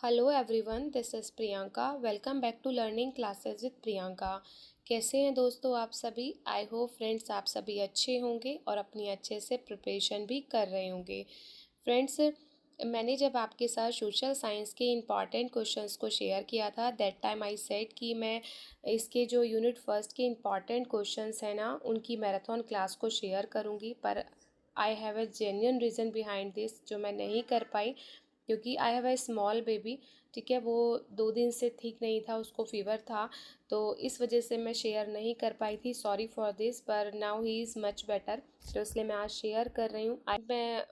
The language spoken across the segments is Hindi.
Hello everyone, this is Priyanka. Welcome back to learning classes with Priyanka. कैसे हैं दोस्तों आप सभी? आई होप फ्रेंड्स आप सभी अच्छे होंगे और अपनी अच्छे से प्रिपरेशन भी कर रहे होंगे। फ्रेंड्स, मैंने जब आपके साथ सोशल साइंस के इम्पॉर्टेंट क्वेश्चंस को शेयर किया था, दैट टाइम आई सेड कि मैं इसके जो यूनिट फर्स्ट के इम्पॉर्टेंट क्वेश्चंस हैं ना, उनकी मैराथन क्लास को शेयर करूँगी, पर I have a genuine reason behind this जो मैं नहीं कर पाई, क्योंकि I have a small baby. ठीक है, वो 2 दिन से ठीक नहीं था, उसको फीवर था, तो इस वजह से मैं शेयर नहीं कर पाई थी। सॉरी फॉर दिस, पर now he is much better, तो इसलिए मैं आज शेयर कर रही हूँ। आज मैं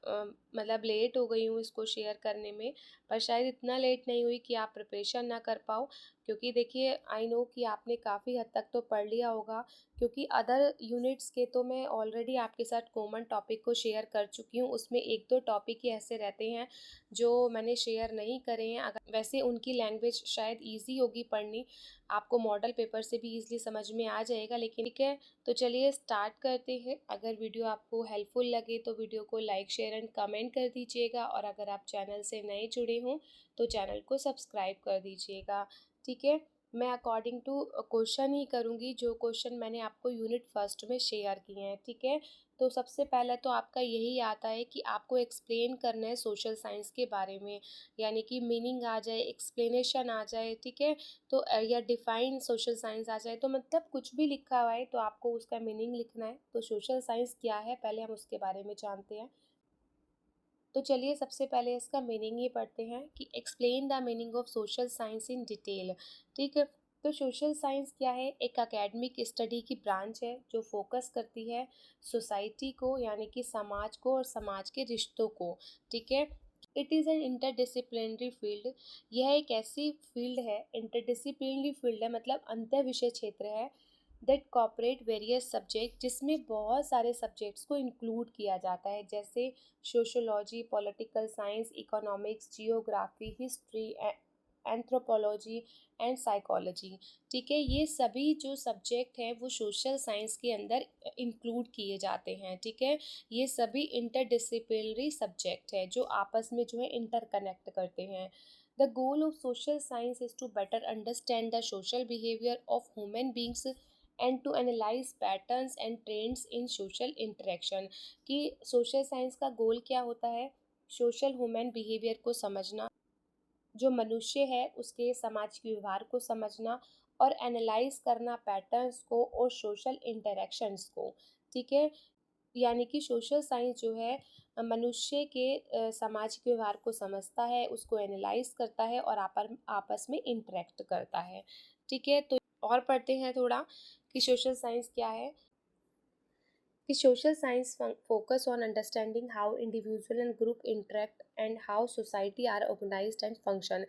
मतलब लेट हो गई हूँ इसको शेयर करने में, पर शायद इतना लेट नहीं हुई कि आप प्रिपरेशन ना कर पाओ, क्योंकि देखिए आई नो कि आपने काफ़ी हद तक तो पढ़ लिया होगा, क्योंकि अदर यूनिट्स के तो मैं ऑलरेडी आपके साथ कॉमन टॉपिक को शेयर कर चुकी हूँ। उसमें एक दो टॉपिक ही ऐसे रहते हैं जो मैंने शेयर नहीं करे हैं। अगर वैसे उनकी लैंग्वेज शायद ईजी होगी पढ़नी, आपको मॉडल पेपर से भी ईजिली समझ में आ जाएगा, लेकिन ठीक है, तो चलिए स्टार्ट करते हैं। अगर वीडियो आपको हेल्पफुल लगे तो वीडियो को लाइक शेयर एंड कमेंट कर दीजिएगा, और अगर आप चैनल से नए जुड़े हों तो चैनल को सब्सक्राइब कर दीजिएगा। ठीक है, मैं अकॉर्डिंग टू क्वेश्चन ही करूँगी, जो क्वेश्चन मैंने आपको यूनिट फर्स्ट में शेयर किए हैं। ठीक है, तो सबसे पहले तो आपका यही आता है कि आपको एक्सप्लेन करना है सोशल साइंस के बारे में, यानी कि मीनिंग आ जाए, एक्सप्लेनेशन आ जाए। ठीक है, तो या डिफाइन सोशल साइंस आ जाए, तो मतलब कुछ भी लिखा हुआ है तो आपको उसका मीनिंग लिखना है। तो सोशल साइंस क्या है, पहले हम उसके बारे में जानते हैं। तो चलिए सबसे पहले इसका मीनिंग ही पढ़ते हैं कि explain the meaning of social science in detail. ठीक है, तो सोशल साइंस क्या है? एक एकेडमिक स्टडी की ब्रांच है जो फोकस करती है सोसाइटी को, यानी कि समाज को और समाज के रिश्तों को। ठीक है, it is an interdisciplinary field. यह एक ऐसी फील्ड है, इंटरडिसिप्लिनरी फील्ड है, मतलब अंतर विषय क्षेत्र है, दैट कॉपरेट वेरियस सब्जेक्ट, जिसमें बहुत सारे सब्जेक्ट्स को इंक्लूड किया जाता है, जैसे sociology, political science, economics, geography, history, anthropology and psychology. ठीक है, ये सभी जो सब्जेक्ट हैं वो सोशल साइंस के अंदर इंक्लूड किए जाते हैं। ठीक है, ये सभी इंटरडिसिप्लिनरी सब्जेक्ट है जो आपस में जो है इंटरकनेक्ट करते हैं। The goal of social science is to better understand the social behaviour of human beings and to analyse patterns and trends in social interaction. कि सोशल साइंस का गोल क्या होता है? सोशल ह्यूमन बिहेवियर को समझना, जो मनुष्य है उसके समाज के व्यवहार को समझना, और एनालाइज करना पैटर्न्स को और सोशल इंटरेक्शंस को। ठीक है, यानी कि सोशल साइंस जो है मनुष्य के समाज के व्यवहार को समझता है, उसको एनालाइज करता है और आपस में इंटरेक्ट करता है। ठीक है, तो और पढ़ते हैं थोड़ा कि सोशल साइंस क्या है। कि social science focus on understanding how individual and group interact and how society are organized and function।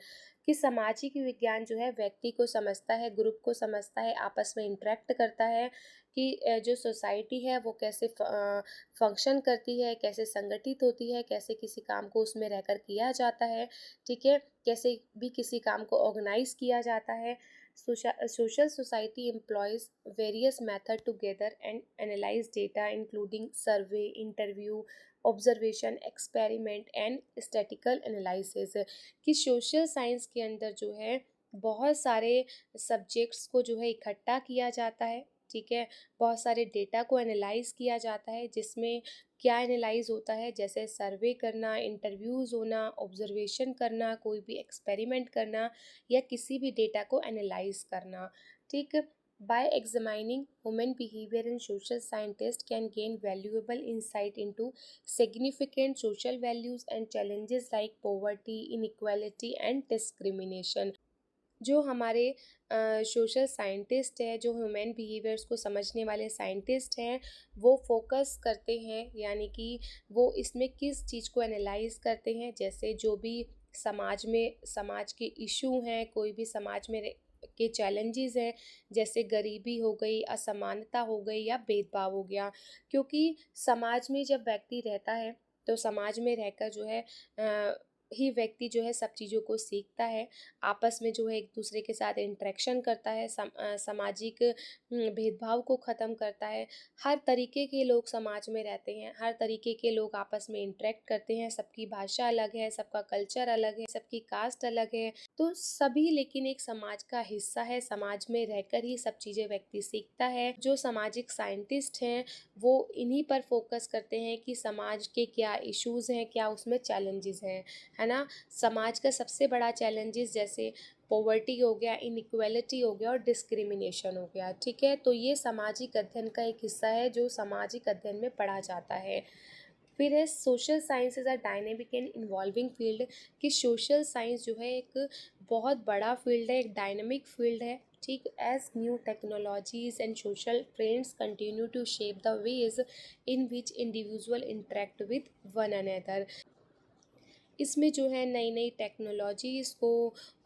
कि सामाजिक विज्ञान जो है व्यक्ति को समझता है, ग्रुप को समझता है, आपस में इंटरेक्ट करता है, कि जो सोसाइटी है वो कैसे फंक्शन करती है, कैसे संगठित होती है, कैसे किसी काम को उसमें रहकर किया जाता है। ठीक है, कैसे भी किसी काम को ऑर्गेनाइज किया जाता है। Social society employs various methods to gather and analyze data, including survey, interview, observation, experiment and statistical analysis। कि सोशल साइंस के अंदर जो है बहुत सारे सब्जेक्ट्स को जो है इकट्ठा किया जाता है। ठीक है, बहुत सारे डेटा को एनालाइज किया जाता है, जिसमें क्या एनालाइज होता है, जैसे सर्वे करना, इंटरव्यूज़ होना, ऑब्जर्वेशन करना, कोई भी एक्सपेरिमेंट करना, या किसी भी डेटा को एनालाइज करना। ठीक, by examining human behavior and social scientists can gain valuable insight into significant social values and challenges like poverty, inequality and discrimination। जो हमारे सोशल साइंटिस्ट है, जो ह्यूमन बिहेवियर्स को समझने वाले साइंटिस्ट हैं, वो फोकस करते हैं, यानी कि वो इसमें किस चीज़ को एनालाइज करते हैं, जैसे जो भी समाज के इशू हैं, कोई भी समाज में के चैलेंजेस हैं, जैसे गरीबी हो गई, असमानता हो गई या भेदभाव हो गया। क्योंकि समाज में जब व्यक्ति रहता है तो समाज में रहकर जो है ही व्यक्ति जो है सब चीज़ों को सीखता है, आपस में जो है एक दूसरे के साथ इंटरेक्शन करता है, सामाजिक भेदभाव को ख़त्म करता है। हर तरीके के लोग समाज में रहते हैं, हर तरीके के लोग आपस में इंटरेक्ट करते हैं, सबकी भाषा अलग है, सबका कल्चर अलग है, सबकी कास्ट अलग है, तो सभी लेकिन एक समाज का हिस्सा है, समाज में रहकर ही सब चीज़ें व्यक्ति सीखता है। जो सामाजिक साइंटिस्ट हैं वो इन्हीं पर फोकस करते हैं कि समाज के क्या इश्यूज़ हैं, क्या उसमें चैलेंजेस हैं, है ना। समाज का सबसे बड़ा चैलेंजेस जैसे पॉवर्टी हो गया, इनइक्वालिटी हो गया और डिस्क्रिमिनेशन हो गया, ठीक है। तो ये सामाजिक अध्ययन का एक हिस्सा है जो सामाजिक अध्ययन में पढ़ा जाता है। फिर है social science is a dynamic and involving field, कि सोशल साइंस जो है एक बहुत बड़ा फील्ड है, एक डायनेमिक फील्ड है, ठीक। As new technologies and social trends continue to shape the ways in which individual interact with one another. इसमें जो है नई नई टेक्नोलॉजीज़ को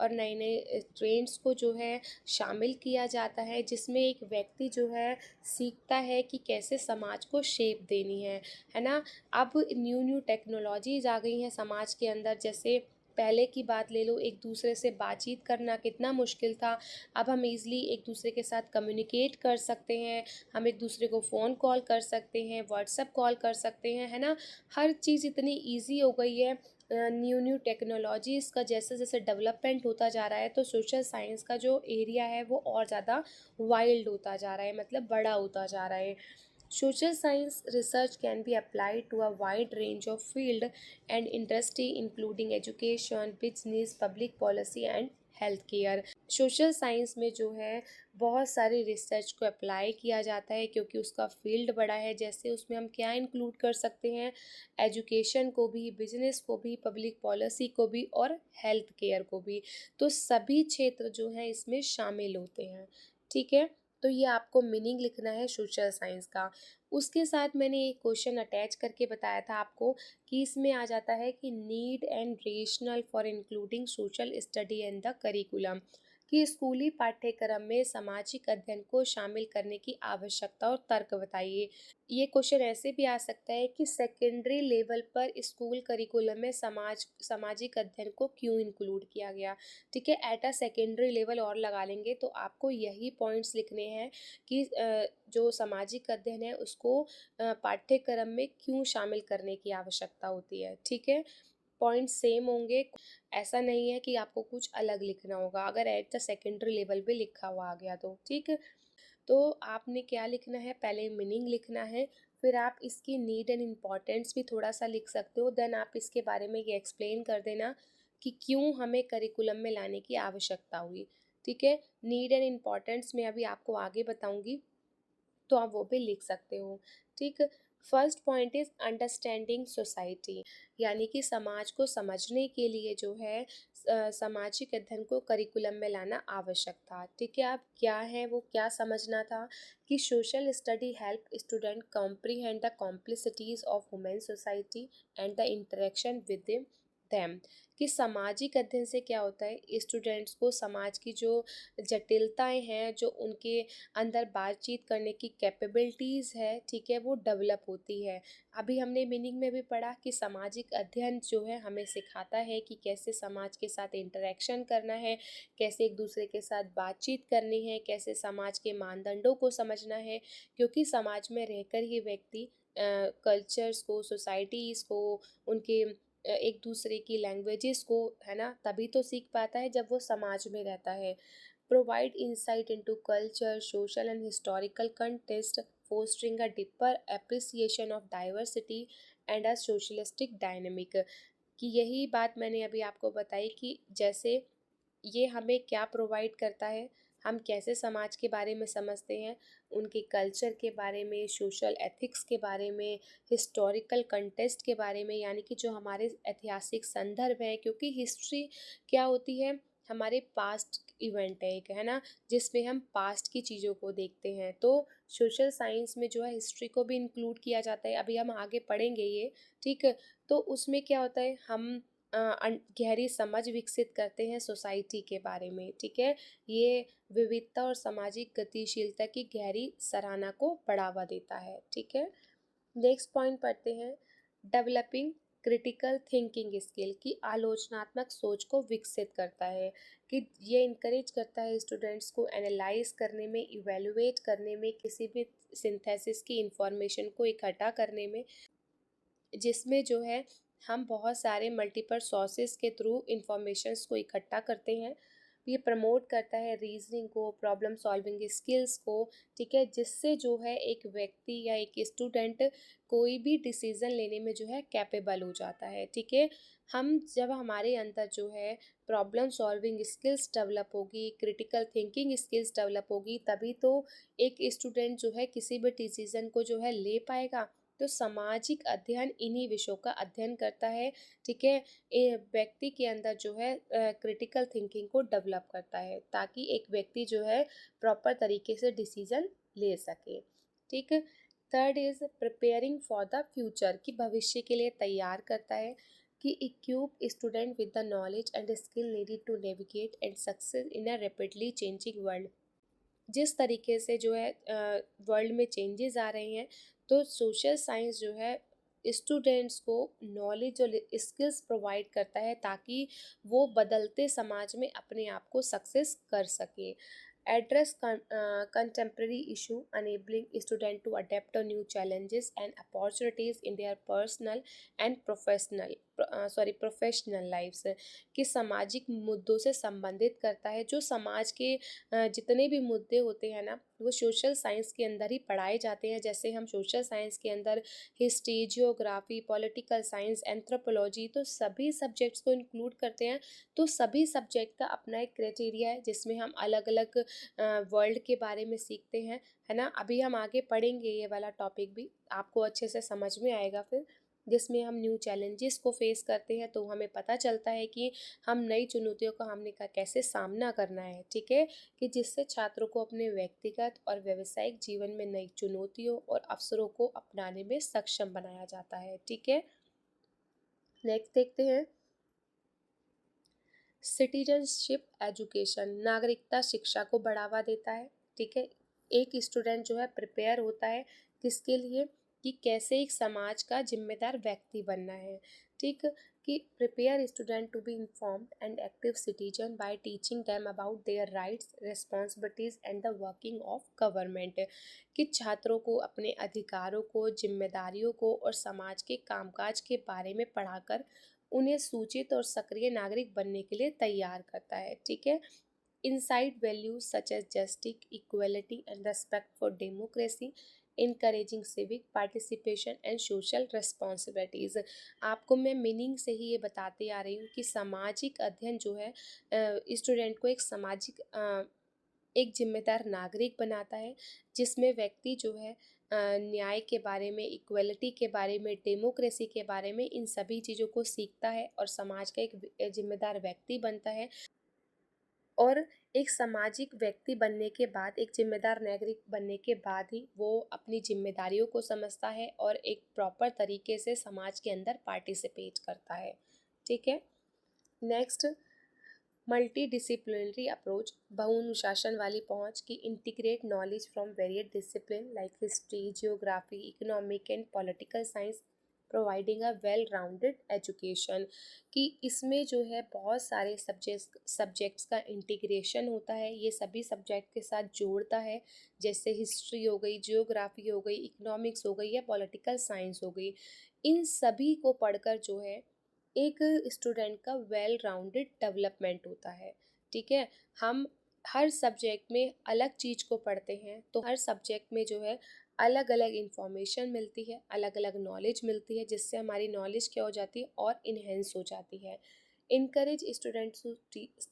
और नए नए ट्रेंड्स को जो है शामिल किया जाता है, जिसमें एक व्यक्ति जो है सीखता है कि कैसे समाज को शेप देनी है ना। अब न्यू न्यू टेक्नोलॉजीज़ आ गई हैं समाज के अंदर, जैसे पहले की बात ले लो, एक दूसरे से बातचीत करना कितना मुश्किल था, अब हम ईज़िली एक दूसरे के साथ कम्युनिकेट कर सकते हैं, हम एक दूसरे को फ़ोन कॉल कर सकते हैं, व्हाट्सएप कॉल कर सकते हैं, है ना। हर चीज़ इतनी ईज़ी हो गई है। न्यू न्यू टेक्नोलॉजीज़ का जैसे जैसे डेवलपमेंट होता जा रहा है, तो सोशल साइंस का जो एरिया है वो और ज़्यादा वाइल्ड होता जा रहा है, मतलब बड़ा होता जा रहा है। Social science research can be applied to a wide range of field and industry including education, business, public policy and health care. Social science में जो है बहुत सारी रिसर्च को अप्लाई किया जाता है क्योंकि उसका फील्ड बड़ा है। जैसे उसमें हम क्या इंक्लूड कर सकते हैं, एजुकेशन को भी, बिजनेस को भी, पब्लिक पॉलिसी को भी और हेल्थ केयर को भी। तो सभी क्षेत्र जो हैं इसमें शामिल होते हैं, ठीक है। तो ये आपको मीनिंग लिखना है सोशल साइंस का। उसके साथ मैंने एक क्वेश्चन अटैच करके बताया था आपको कि इसमें आ जाता है कि need and rational for including social study in the curriculum, कि स्कूली पाठ्यक्रम में सामाजिक अध्ययन को शामिल करने की आवश्यकता और तर्क बताइए। ये क्वेश्चन ऐसे भी आ सकता है कि सेकेंडरी लेवल पर स्कूल करिकुलम में सामाजिक अध्ययन को क्यों इंक्लूड किया गया, ठीक है। एट अ सेकेंडरी लेवल और लगा लेंगे तो आपको यही पॉइंट्स लिखने हैं कि जो सामाजिक अध्ययन है उसको पाठ्यक्रम में क्यों शामिल करने की आवश्यकता होती है, ठीक है। पॉइंट सेम होंगे, ऐसा नहीं है कि आपको कुछ अलग लिखना होगा अगर एट द सेकेंडरी लेवल पे लिखा हुआ आ गया तो, ठीक। तो आपने क्या लिखना है, पहले मीनिंग लिखना है, फिर आप इसकी नीड एंड इम्पॉर्टेंस भी थोड़ा सा लिख सकते हो, देन आप इसके बारे में ये एक्सप्लेन कर देना कि क्यों हमें करिकुलम में लाने की आवश्यकता हुई, ठीक है। नीड एंड इम्पॉर्टेंस में अभी आपको आगे बताऊंगी, तो आप वो भी लिख सकते हो, ठीक। First point is understanding society, यानी कि समाज को समझने के लिए जो है सामाजिक अध्ययन को करिकुलम में लाना आवश्यक था, ठीक है। अब क्या है वो क्या समझना था कि social study help student comprehend the complicities of women society and the interaction with them, कि सामाजिक अध्ययन से क्या होता है, स्टूडेंट्स को समाज की जो जटिलताएं हैं, जो उनके अंदर बातचीत करने की कैपेबिलिटीज़ है, ठीक है, वो डेवलप होती है। अभी हमने मीनिंग में भी पढ़ा कि सामाजिक अध्ययन जो है हमें सिखाता है कि कैसे समाज के साथ इंटरेक्शन करना है, कैसे एक दूसरे के साथ बातचीत करनी है, कैसे समाज के मानदंडों को समझना है, क्योंकि समाज में रहकर ही व्यक्ति कल्चर्स को, सोसाइटीज़ को, उनके एक दूसरे की लैंग्वेजेस को, है ना, तभी तो सीख पाता है जब वो समाज में रहता है। Provide insight into culture, social and historical context, fostering a deeper appreciation of diversity and a socialistic dynamic, कि यही बात मैंने अभी आपको बताई कि जैसे ये हमें क्या प्रोवाइड करता है, हम कैसे समाज के बारे में समझते हैं, उनके कल्चर के बारे में, सोशल एथिक्स के बारे में, हिस्टोरिकल कंटेस्ट के बारे में, यानी कि जो हमारे ऐतिहासिक संदर्भ हैं, क्योंकि हिस्ट्री क्या होती है, हमारे पास्ट इवेंट है एक, है ना, जिसमें हम पास्ट की चीज़ों को देखते हैं। तो सोशल साइंस में जो है हिस्ट्री को भी इंक्लूड किया जाता है, अभी हम आगे पढ़ेंगे ये, ठीक है। तो उसमें क्या होता है, हम गहरी समझ विकसित करते हैं सोसाइटी के बारे में, ठीक है। ये विविधता और सामाजिक गतिशीलता की गहरी सराहना को बढ़ावा देता है, ठीक है। नेक्स्ट पॉइंट पढ़ते हैं, डेवलपिंग क्रिटिकल थिंकिंग स्किल की आलोचनात्मक सोच को विकसित करता है, कि ये इनकरेज करता है स्टूडेंट्स को एनालाइज करने में, इवेलुएट करने में, किसी भी सिंथेसिस की इंफॉर्मेशन को इकट्ठा करने में, जिसमें जो है हम बहुत सारे मल्टीपल सोर्सेज के थ्रू इंफॉर्मेशंस को इकट्ठा करते हैं। ये प्रमोट करता है रीजनिंग को, प्रॉब्लम सॉल्विंग स्किल्स को, ठीक है, जिससे जो है एक व्यक्ति या एक स्टूडेंट कोई भी डिसीज़न लेने में जो है कैपेबल हो जाता है, ठीक है। हम जब हमारे अंदर जो है प्रॉब्लम सॉल्विंग स्किल्स डेवलप होगी, क्रिटिकल थिंकिंग स्किल्स डेवलप होगी, तभी तो एक स्टूडेंट जो है किसी भी डिसीज़न को जो है ले पाएगा। तो सामाजिक अध्ययन इन्हीं विषयों का अध्ययन करता है, ठीक है। व्यक्ति के अंदर जो है क्रिटिकल थिंकिंग को डेवलप करता है, ताकि एक व्यक्ति जो है प्रॉपर तरीके से डिसीजन ले सके, ठीक। Third is preparing for the future, कि भविष्य के लिए तैयार करता है, कि equip student with the knowledge and skill needed to navigate and success in a rapidly changing world. जिस तरीके से जो है वर्ल्ड में चेंजेस आ रहे हैं, तो सोशल साइंस जो है स्टूडेंट्स को नॉलेज और स्किल्स प्रोवाइड करता है, ताकि वो बदलते समाज में अपने आप को सक्सेस कर सके। Address contemporary issue enabling student to adapt to new challenges and opportunities in their personal and professional lifes, कि सामाजिक मुद्दों से संबंधित करता है। जो समाज के जितने भी मुद्दे होते हैं ना, वो सोशल साइंस के अंदर ही पढ़ाए जाते हैं। जैसे हम सोशल साइंस के अंदर history, geography, political science, anthropology, तो सभी सब्जेक्ट्स को इंक्लूड करते हैं। तो सभी सब्जेक्ट का अपना एक क्राइटेरिया है, जिसमें हम अलग अलग वर्ल्ड के बारे में सीखते हैं, है ना। अभी हम आगे पढ़ेंगे ये वाला टॉपिक भी, आपको अच्छे से समझ में आएगा फिर, जिसमें हम न्यू चैलेंजेस को फेस करते हैं, तो हमें पता चलता है कि हम नई चुनौतियों का हमने का कैसे सामना करना है, ठीक है। कि जिससे छात्रों को अपने व्यक्तिगत और व्यावसायिक जीवन में नई चुनौतियों और अवसरों को अपनाने में सक्षम बनाया जाता है, ठीक है। नेक्स्ट देखते हैं, सिटीजनशिप एजुकेशन, नागरिकता शिक्षा को बढ़ावा देता है, ठीक है। एक स्टूडेंट जो है प्रिपेयर होता है किसके लिए, कि कैसे एक समाज का जिम्मेदार व्यक्ति बनना है, ठीक। कि prepare student to be informed and active citizen by teaching them about their rights, responsibilities and the working of government, कि छात्रों को अपने अधिकारों को, जिम्मेदारियों को और समाज के कामकाज के बारे में पढ़ाकर उन्हें सूचित और सक्रिय नागरिक बनने के लिए तैयार करता है, ठीक है। Inside values such as justice, equality and respect for democracy, encouraging civic participation and social responsibilities. आपको मैं मीनिंग से ही ये बताते आ रही हूँ कि सामाजिक अध्ययन जो है स्टूडेंट को एक सामाजिक एक जिम्मेदार नागरिक बनाता है, जिसमें व्यक्ति जो है न्याय के बारे में, इक्वलिटी के बारे में, डेमोक्रेसी के बारे में, इन सभी चीज़ों को सीखता है और समाज का एक जिम्मेदार व्यक्ति बनता है। और एक सामाजिक व्यक्ति बनने के बाद, एक जिम्मेदार नागरिक बनने के बाद ही वो अपनी जिम्मेदारियों को समझता है और एक प्रॉपर तरीके से समाज के अंदर पार्टिसिपेट करता है, ठीक है। नेक्स्ट, मल्टी डिसिप्लिनरी अप्रोच, बहुअनुशासन वाली पहुंच, की integrate knowledge from varied discipline like history, geography, economic and political science, providing a well rounded education, कि इसमें जो है बहुत सारे सब्जेक्ट्स का इंटीग्रेशन होता है, ये सभी सब्जेक्ट के साथ जोड़ता है। जैसे हिस्ट्री हो गई, जियोग्राफी हो गई, इकोनॉमिक्स हो गई या पॉलिटिकल साइंस हो गई, इन सभी को पढ़कर जो है एक स्टूडेंट का वेल राउंडेड डेवलपमेंट होता है, ठीक है। हम हर सब्जेक्ट में अलग चीज़ को पढ़ते हैं, तो हर सब्जेक्ट में जो है अलग अलग इंफॉर्मेशन मिलती है, अलग अलग नॉलेज मिलती है, जिससे हमारी नॉलेज क्या हो जाती है और इन्हेंस हो जाती है। Encourage students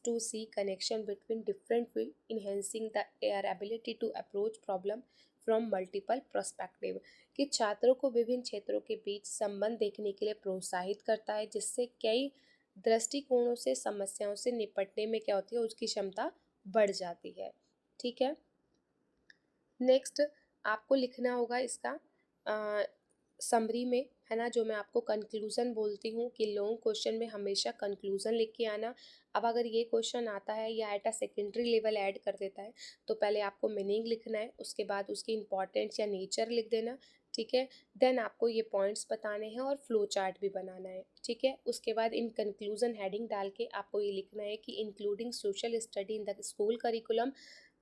to see connection between different field, enhancing their ability to approach problem from multiple perspective, कि छात्रों को विभिन्न क्षेत्रों के बीच संबंध देखने के लिए प्रोत्साहित करता है, जिससे कई दृष्टिकोणों से समस्याओं से निपटने में क्या होती है, उसकी क्षमता बढ़ जाती है, ठीक है। नेक्स्ट, आपको लिखना होगा इसका समरी में, है ना, जो मैं आपको कंक्लूज़न बोलती हूँ कि लॉन्ग क्वेश्चन में हमेशा कंक्लूज़न लिख के आना। अब अगर ये क्वेश्चन आता है या at a secondary level add कर देता है, तो पहले आपको मीनिंग लिखना है, उसके बाद उसकी इंपॉर्टेंस या नेचर लिख देना, ठीक है। देन आपको ये पॉइंट्स बताने हैं और फ्लो चार्ट भी बनाना है, ठीक है। उसके बाद इन कंक्लूजन हेडिंग डाल के आपको ये लिखना है कि including social study in the school curriculum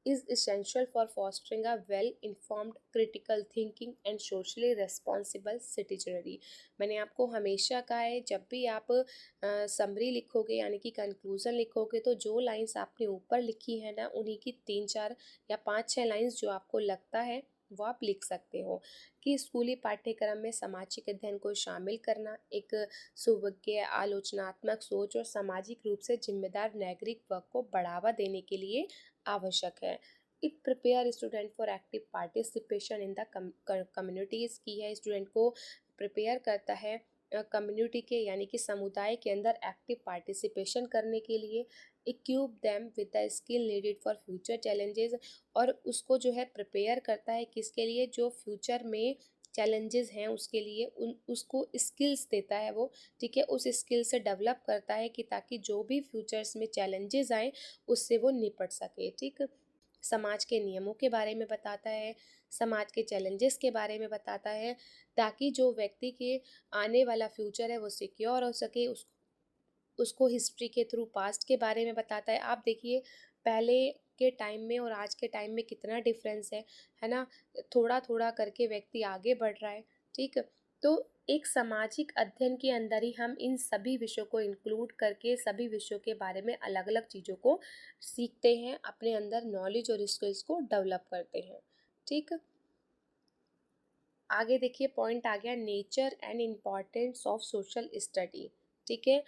is essential for fostering a well-informed, critical thinking and socially responsible citizenry। मैंने आपको हमेशा कहा है जब भी आप समरी लिखोगे यानी कि कंक्लूज़न लिखोगे तो जो लाइंस आपने ऊपर लिखी है ना उन्हीं की 3-4 या 5-6 लाइंस जो आपको लगता है वो आप लिख सकते हो कि स्कूली पाठ्यक्रम में सामाजिक अध्ययन को शामिल करना एक सुविज्ञ आलोचनात्मक सोच और सामाजिक रूप से जिम्मेदार नागरिक वर्ग को बढ़ावा देने के लिए आवश्यक है। It prepare student for active participation in the communities की है, स्टूडेंट को प्रिपेयर करता है कम्युनिटी के यानी कि समुदाय के अंदर एक्टिव पार्टिसिपेशन करने के लिए। Equip them with the skill needed for future challenges, और उसको जो है प्रिपेयर करता है किसके लिए, जो फ्यूचर में चैलेंजेस हैं उसके लिए उसको स्किल्स देता है वो, ठीक है। उस स्किल से डेवलप करता है कि ताकि जो भी फ्यूचर्स में चैलेंजेस आए उससे वो निपट सके, ठीक। समाज के नियमों के बारे में बताता है, समाज के चैलेंजेस के बारे में बताता है, ताकि जो व्यक्ति के आने वाला फ्यूचर है वो सिक्योर हो सके। उसको हिस्ट्री के थ्रू पास्ट के बारे में बताता है। आप देखिए पहले के टाइम में और आज के टाइम में कितना डिफरेंस है ना। थोड़ा थोड़ा करके व्यक्ति आगे बढ़ रहा है, ठीक। तो एक सामाजिक अध्ययन के अंदर ही हम इन सभी विषयों को इंक्लूड करके सभी विषयों के बारे में अलग अलग चीज़ों को सीखते हैं, अपने अंदर नॉलेज और स्किल्स को डेवलप करते हैं, ठीक। आगे देखिए पॉइंट आ गया nature and importance of social study, ठीक है।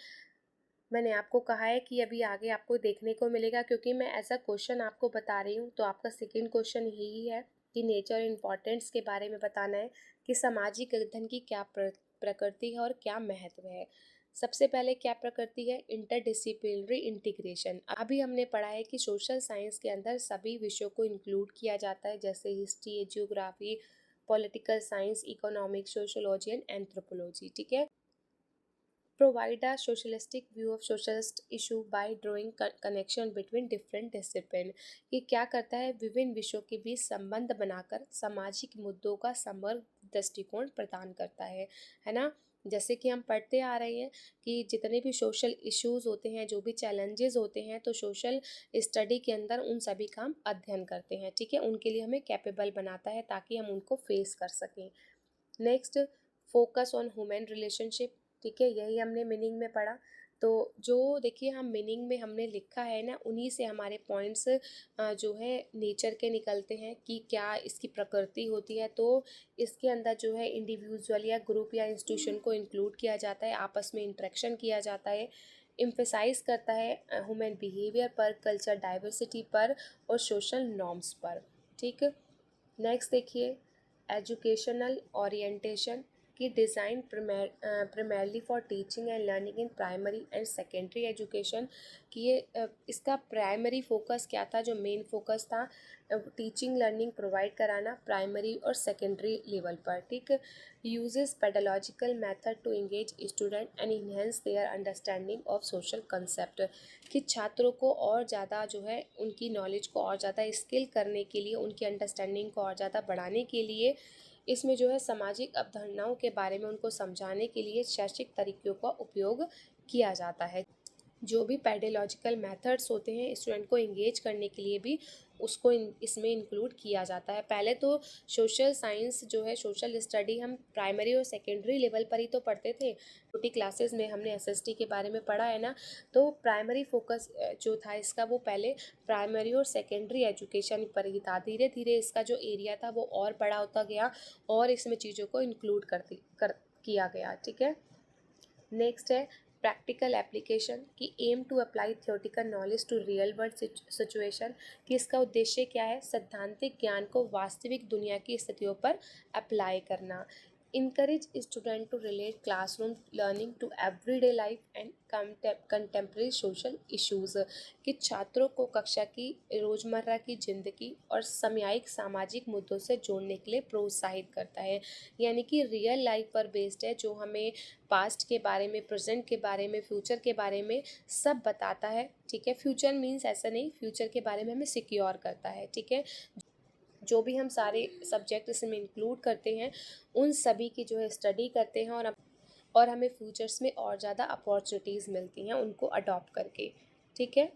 मैंने आपको कहा है कि अभी आगे आपको देखने को मिलेगा, क्योंकि मैं ऐसा क्वेश्चन आपको बता रही हूँ तो आपका सेकंड क्वेश्चन यही है कि नेचर इम्पॉर्टेंस के बारे में बताना है कि सामाजिक अध्ययन की क्या प्रकृति है और क्या महत्व है। सबसे पहले क्या प्रकृति है, इंटरडिसिप्लिनरी इंटीग्रेशन। अभी हमने पढ़ा है कि सोशल साइंस के अंदर सभी विषयों को इंक्लूड किया जाता है, जैसे history, geography, political science, economics, sociology and anthropology, ठीक है। Provide a socialistic view of socialist issue by drawing connection between different discipline। ये क्या करता है, विभिन्न विषयों के बीच संबंध बनाकर सामाजिक मुद्दों का समग्र दृष्टिकोण प्रदान करता है ना। जैसे कि हम पढ़ते आ रहे हैं कि जितने भी सोशल इश्यूज होते हैं, जो भी चैलेंजेस होते हैं, तो सोशल स्टडी के अंदर उन सभी का हम अध्ययन करते हैं, ठीक है। उनके लिए हमें कैपेबल बनाता है ताकि हम उनको फेस कर सकें। Next, focus on human relationship, ठीक है। यही हमने मीनिंग में पढ़ा। तो जो देखिए हम मीनिंग में हमने लिखा है ना, उन्हीं से हमारे पॉइंट्स जो है नेचर के निकलते हैं कि क्या इसकी प्रकृति होती है। तो इसके अंदर जो है इंडिविजुअल या ग्रुप या इंस्टीट्यूशन को इंक्लूड किया जाता है, आपस में इंटरेक्शन किया जाता है, एम्फेसाइज करता है ह्यूमन बिहेवियर पर, कल्चर डाइवर्सिटी पर और सोशल नॉर्म्स पर, ठीक। नेक्स्ट देखिए एजुकेशनल ओरिएंटेशन की design primarily for teaching and learning in primary and secondary education, कि ये इसका प्राइमरी फोकस क्या था, जो मेन फोकस था टीचिंग लर्निंग प्रोवाइड कराना प्राइमरी और सेकेंडरी लेवल पर, ठीक। Uses pedagogical method to engage student and enhance their understanding of social concept, कि छात्रों को और ज़्यादा जो है उनकी नॉलेज को और ज़्यादा स्किल करने के लिए, उनकी अंडरस्टैंडिंग को और ज़्यादा बढ़ाने के लिए इसमें जो है सामाजिक अवधारणाओं के बारे में उनको समझाने के लिए शैक्षिक तरीक़ों का उपयोग किया जाता है। जो भी पेडालॉजिकल मेथड्स होते हैं स्टूडेंट को एंगेज करने के लिए भी उसको इसमें इंक्लूड किया जाता है। पहले तो सोशल साइंस जो है, सोशल स्टडी हम प्राइमरी और सेकेंडरी लेवल पर ही तो पढ़ते थे। छोटी क्लासेस में हमने एसएसटी के बारे में पढ़ा है ना। तो प्राइमरी फोकस जो था इसका वो पहले प्राइमरी और सेकेंडरी एजुकेशन पर ही था। धीरे धीरे इसका जो एरिया था वो और बड़ा होता गया और इसमें चीज़ों को इंक्लूड किया गया, ठीक है। नेक्स्ट है प्रैक्टिकल एप्लीकेशन, की aim to apply theoretical knowledge to real world situation, कि इसका उद्देश्य क्या है, सैद्धांतिक ज्ञान को वास्तविक दुनिया की स्थितियों पर अप्लाई करना। Encourage student to relate classroom learning to everyday life and contemporary social issues, कि छात्रों को कक्षा की रोज़मर्रा की ज़िंदगी और सामयिक सामाजिक मुद्दों से जोड़ने के लिए प्रोत्साहित करता है। यानी कि रियल लाइफ पर बेस्ड है, जो हमें पास्ट के बारे में, प्रेजेंट के बारे में, फ्यूचर के बारे में सब बताता है, ठीक है। फ्यूचर मीन्स ऐसा नहीं, फ्यूचर के बारे में हमें सिक्योर करता है, ठीक है। जो भी हम सारे सब्जेक्ट इसमें इंक्लूड करते हैं उन सभी की जो है स्टडी करते हैं और हमें फ्यूचर्स में और ज़्यादा अपॉर्चुनिटीज़ मिलती हैं उनको अडॉप्ट करके। ठीक है,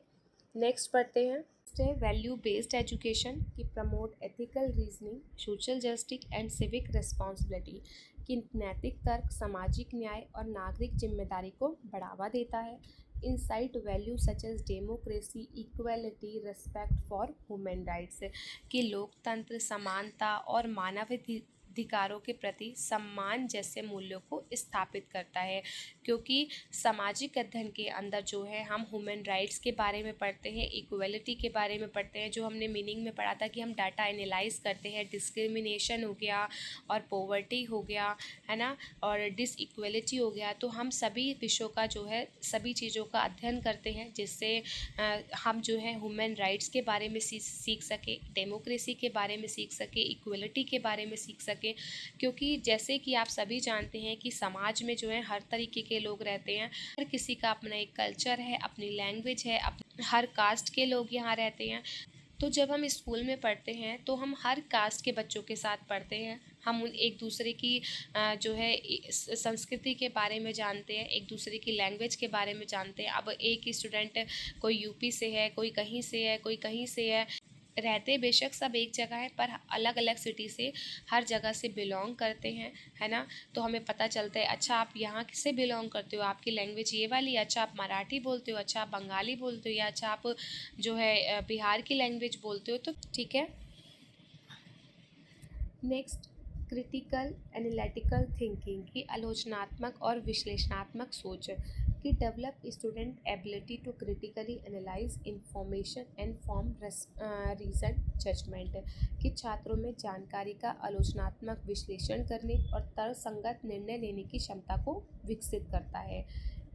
नेक्स्ट पढ़ते हैं। नेक्स्ट है वैल्यू बेस्ड एजुकेशन की promote ethical reasoning, social justice and civic responsibility कि नैतिक तर्क, सामाजिक न्याय और नागरिक जिम्मेदारी को बढ़ावा देता है। Insight value such as democracy, equality, respect for human rights कि लोकतंत्र, समानता और मानवाधिकारों के प्रति सम्मान जैसे मूल्यों को स्थापित करता है। क्योंकि सामाजिक अध्ययन के अंदर जो है हम ह्यूमन राइट्स के बारे में पढ़ते हैं, इक्वलिटी के बारे में पढ़ते हैं, जो हमने मीनिंग में पढ़ा था कि हम डाटा एनालाइज करते हैं, डिस्क्रिमिनेशन हो गया और पॉवर्टी हो गया, है ना, और डिसइक्वलिटी हो गया। तो हम सभी विषयों का जो है सभी चीज़ों का अध्ययन करते हैं जिससे हम जो है ह्यूमन राइट्स के बारे में सीख सके, डेमोक्रेसी के बारे में सीख सके, इक्वलिटी के बारे में सीख सके। क्योंकि जैसे कि आप सभी जानते हैं कि समाज में जो है हर तरीके के लोग रहते हैं, हर किसी का अपना एक कल्चर है, अपनी लैंग्वेज है, हर कास्ट के लोग यहाँ रहते हैं। तो जब हम स्कूल में पढ़ते हैं तो हम हर कास्ट के बच्चों के साथ पढ़ते हैं, हम उन एक दूसरे की जो है संस्कृति के बारे में जानते हैं, एक दूसरे की लैंग्वेज के बारे में जानते हैं। अब एक स्टूडेंट कोई यूपी से है, कोई कहीं से है, कोई कहीं से है, रहते बेशक सब एक जगह है पर अलग अलग सिटी से हर जगह से बिलोंग करते हैं, है ना। तो हमें पता चलता है अच्छा आप यहाँ से बिलोंग करते हो, आपकी लैंग्वेज ये वाली, अच्छा आप मराठी बोलते हो, अच्छा आप बंगाली बोलते हो, या अच्छा आप जो है बिहार की लैंग्वेज बोलते हो। तो ठीक है, नेक्स्ट क्रिटिकल एनालिटिकल थिंकिंग की आलोचनात्मक और विश्लेषणात्मक सोच कि develop student ability to critically analyse information and form reason judgement कि छात्रों में जानकारी का आलोचनात्मक विश्लेषण करने और तर्कसंगत निर्णय लेने की क्षमता को विकसित करता है।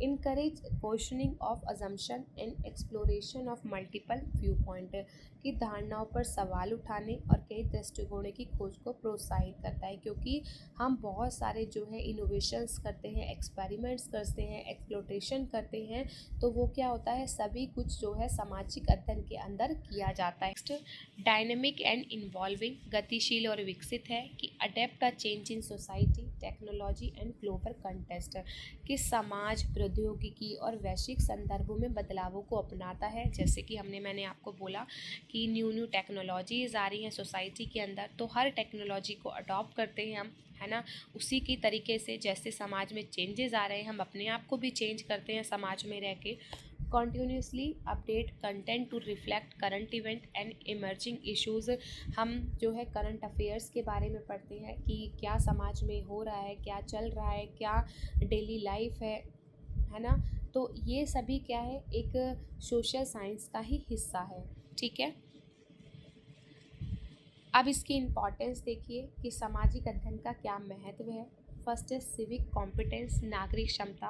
Encourage questioning of assumption and exploration of multiple view point की धारणाओं पर सवाल उठाने और कई दृष्टिकोणों की खोज को प्रोत्साहित करता है। क्योंकि हम बहुत सारे जो है इनोवेशंस करते हैं, एक्सपेरिमेंट्स करते हैं, एक्सप्लोरेशन करते हैं, तो वो क्या होता है सभी कुछ जो है सामाजिक अध्ययन के अंदर किया जाता है। नेक्स्ट डायनेमिक एंड इन्वॉल्विंग गतिशील और विकसित है कि adapt a change in society, technology and global contest कि समाज, प्रौद्योगिकी और वैश्विक संदर्भों में बदलावों को अपनाता है। जैसे कि मैंने आपको बोला कि न्यू टेक्नोलॉजीज़ आ रही हैं सोसाइटी के अंदर, तो हर टेक्नोलॉजी को अडॉप्ट करते हैं हम, है ना। उसी की तरीके से जैसे समाज में चेंजेस आ रहे हैं हम अपने आप को भी चेंज करते हैं समाज में रह के। Continuously update content to reflect current event and emerging issues हम जो है करंट अफेयर्स के बारे में पढ़ते हैं कि क्या समाज में हो रहा है, क्या चल रहा है, क्या डेली लाइफ है ना। तो ये सभी क्या है एक सोशल साइंस का ही हिस्सा है। ठीक है, अब इसकी इम्पॉर्टेंस देखिए कि सामाजिक अध्ययन का क्या महत्व है। फर्स्ट है सिविक कॉम्पिटेंस, नागरिक क्षमता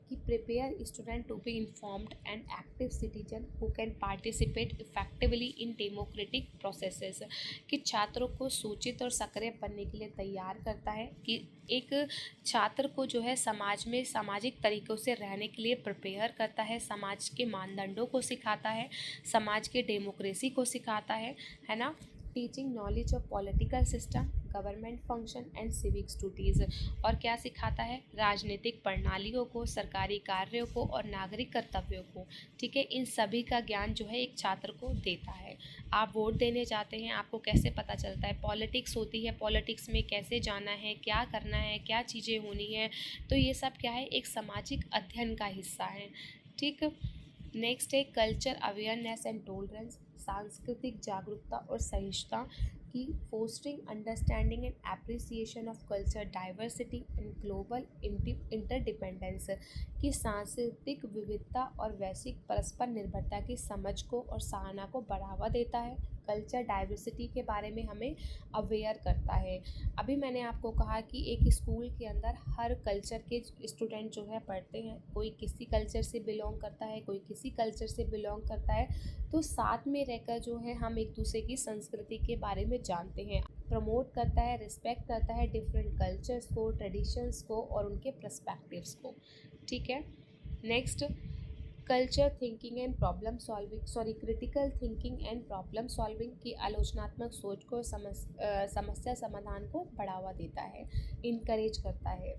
कि prepare student to be informed and active citizen who can participate effectively in democratic processes कि छात्रों को सूचित और सक्रिय बनने के लिए तैयार करता है। कि एक छात्र को जो है समाज में सामाजिक तरीक़ों से रहने के लिए प्रिपेयर करता है, समाज के मानदंडों को सिखाता है, समाज के डेमोक्रेसी को सिखाता है ना। Teaching knowledge of political system, government function and civic duties और क्या सिखाता है राजनीतिक प्रणालियों को, सरकारी कार्यों को और नागरिक कर्तव्यों को। ठीक है, इन सभी का ज्ञान जो है एक छात्र को देता है। आप वोट देने जाते हैं, आपको कैसे पता चलता है, पॉलिटिक्स होती है, पॉलिटिक्स में कैसे जाना है, क्या करना है, क्या चीज़ें होनी है, तो ये सब क्या है एक सामाजिक अध्ययन का हिस्सा है। ठीक, नेक्स्ट है कल्चर अवेयरनेस एंड टॉलरेंस, सांस्कृतिक जागरूकता और सहिष्णुता की fostering understanding and appreciation of culture diversity and global interdependence की सांस्कृतिक विविधता और वैश्विक परस्पर निर्भरता की समझ को और सराहना को बढ़ावा देता है। कल्चर डाइवर्सिटी के बारे में हमें अवेयर करता है। अभी मैंने आपको कहा कि एक स्कूल के अंदर हर कल्चर के स्टूडेंट जो है पढ़ते हैं, कोई किसी कल्चर से बिलोंग करता है, कोई किसी कल्चर से बिलोंग करता है, तो साथ में रहकर जो है हम एक दूसरे की संस्कृति के बारे में जानते हैं। प्रमोट करता है, रिस्पेक्ट करता है डिफरेंट कल्चर्स को, ट्रेडिशंस को और उनके पर्सपेक्टिव्स को। ठीक है, next culture thinking and problem solving critical thinking and problem solving की आलोचनात्मक सोच को समस्या समाधान को बढ़ावा देता है, इनकरेज करता है।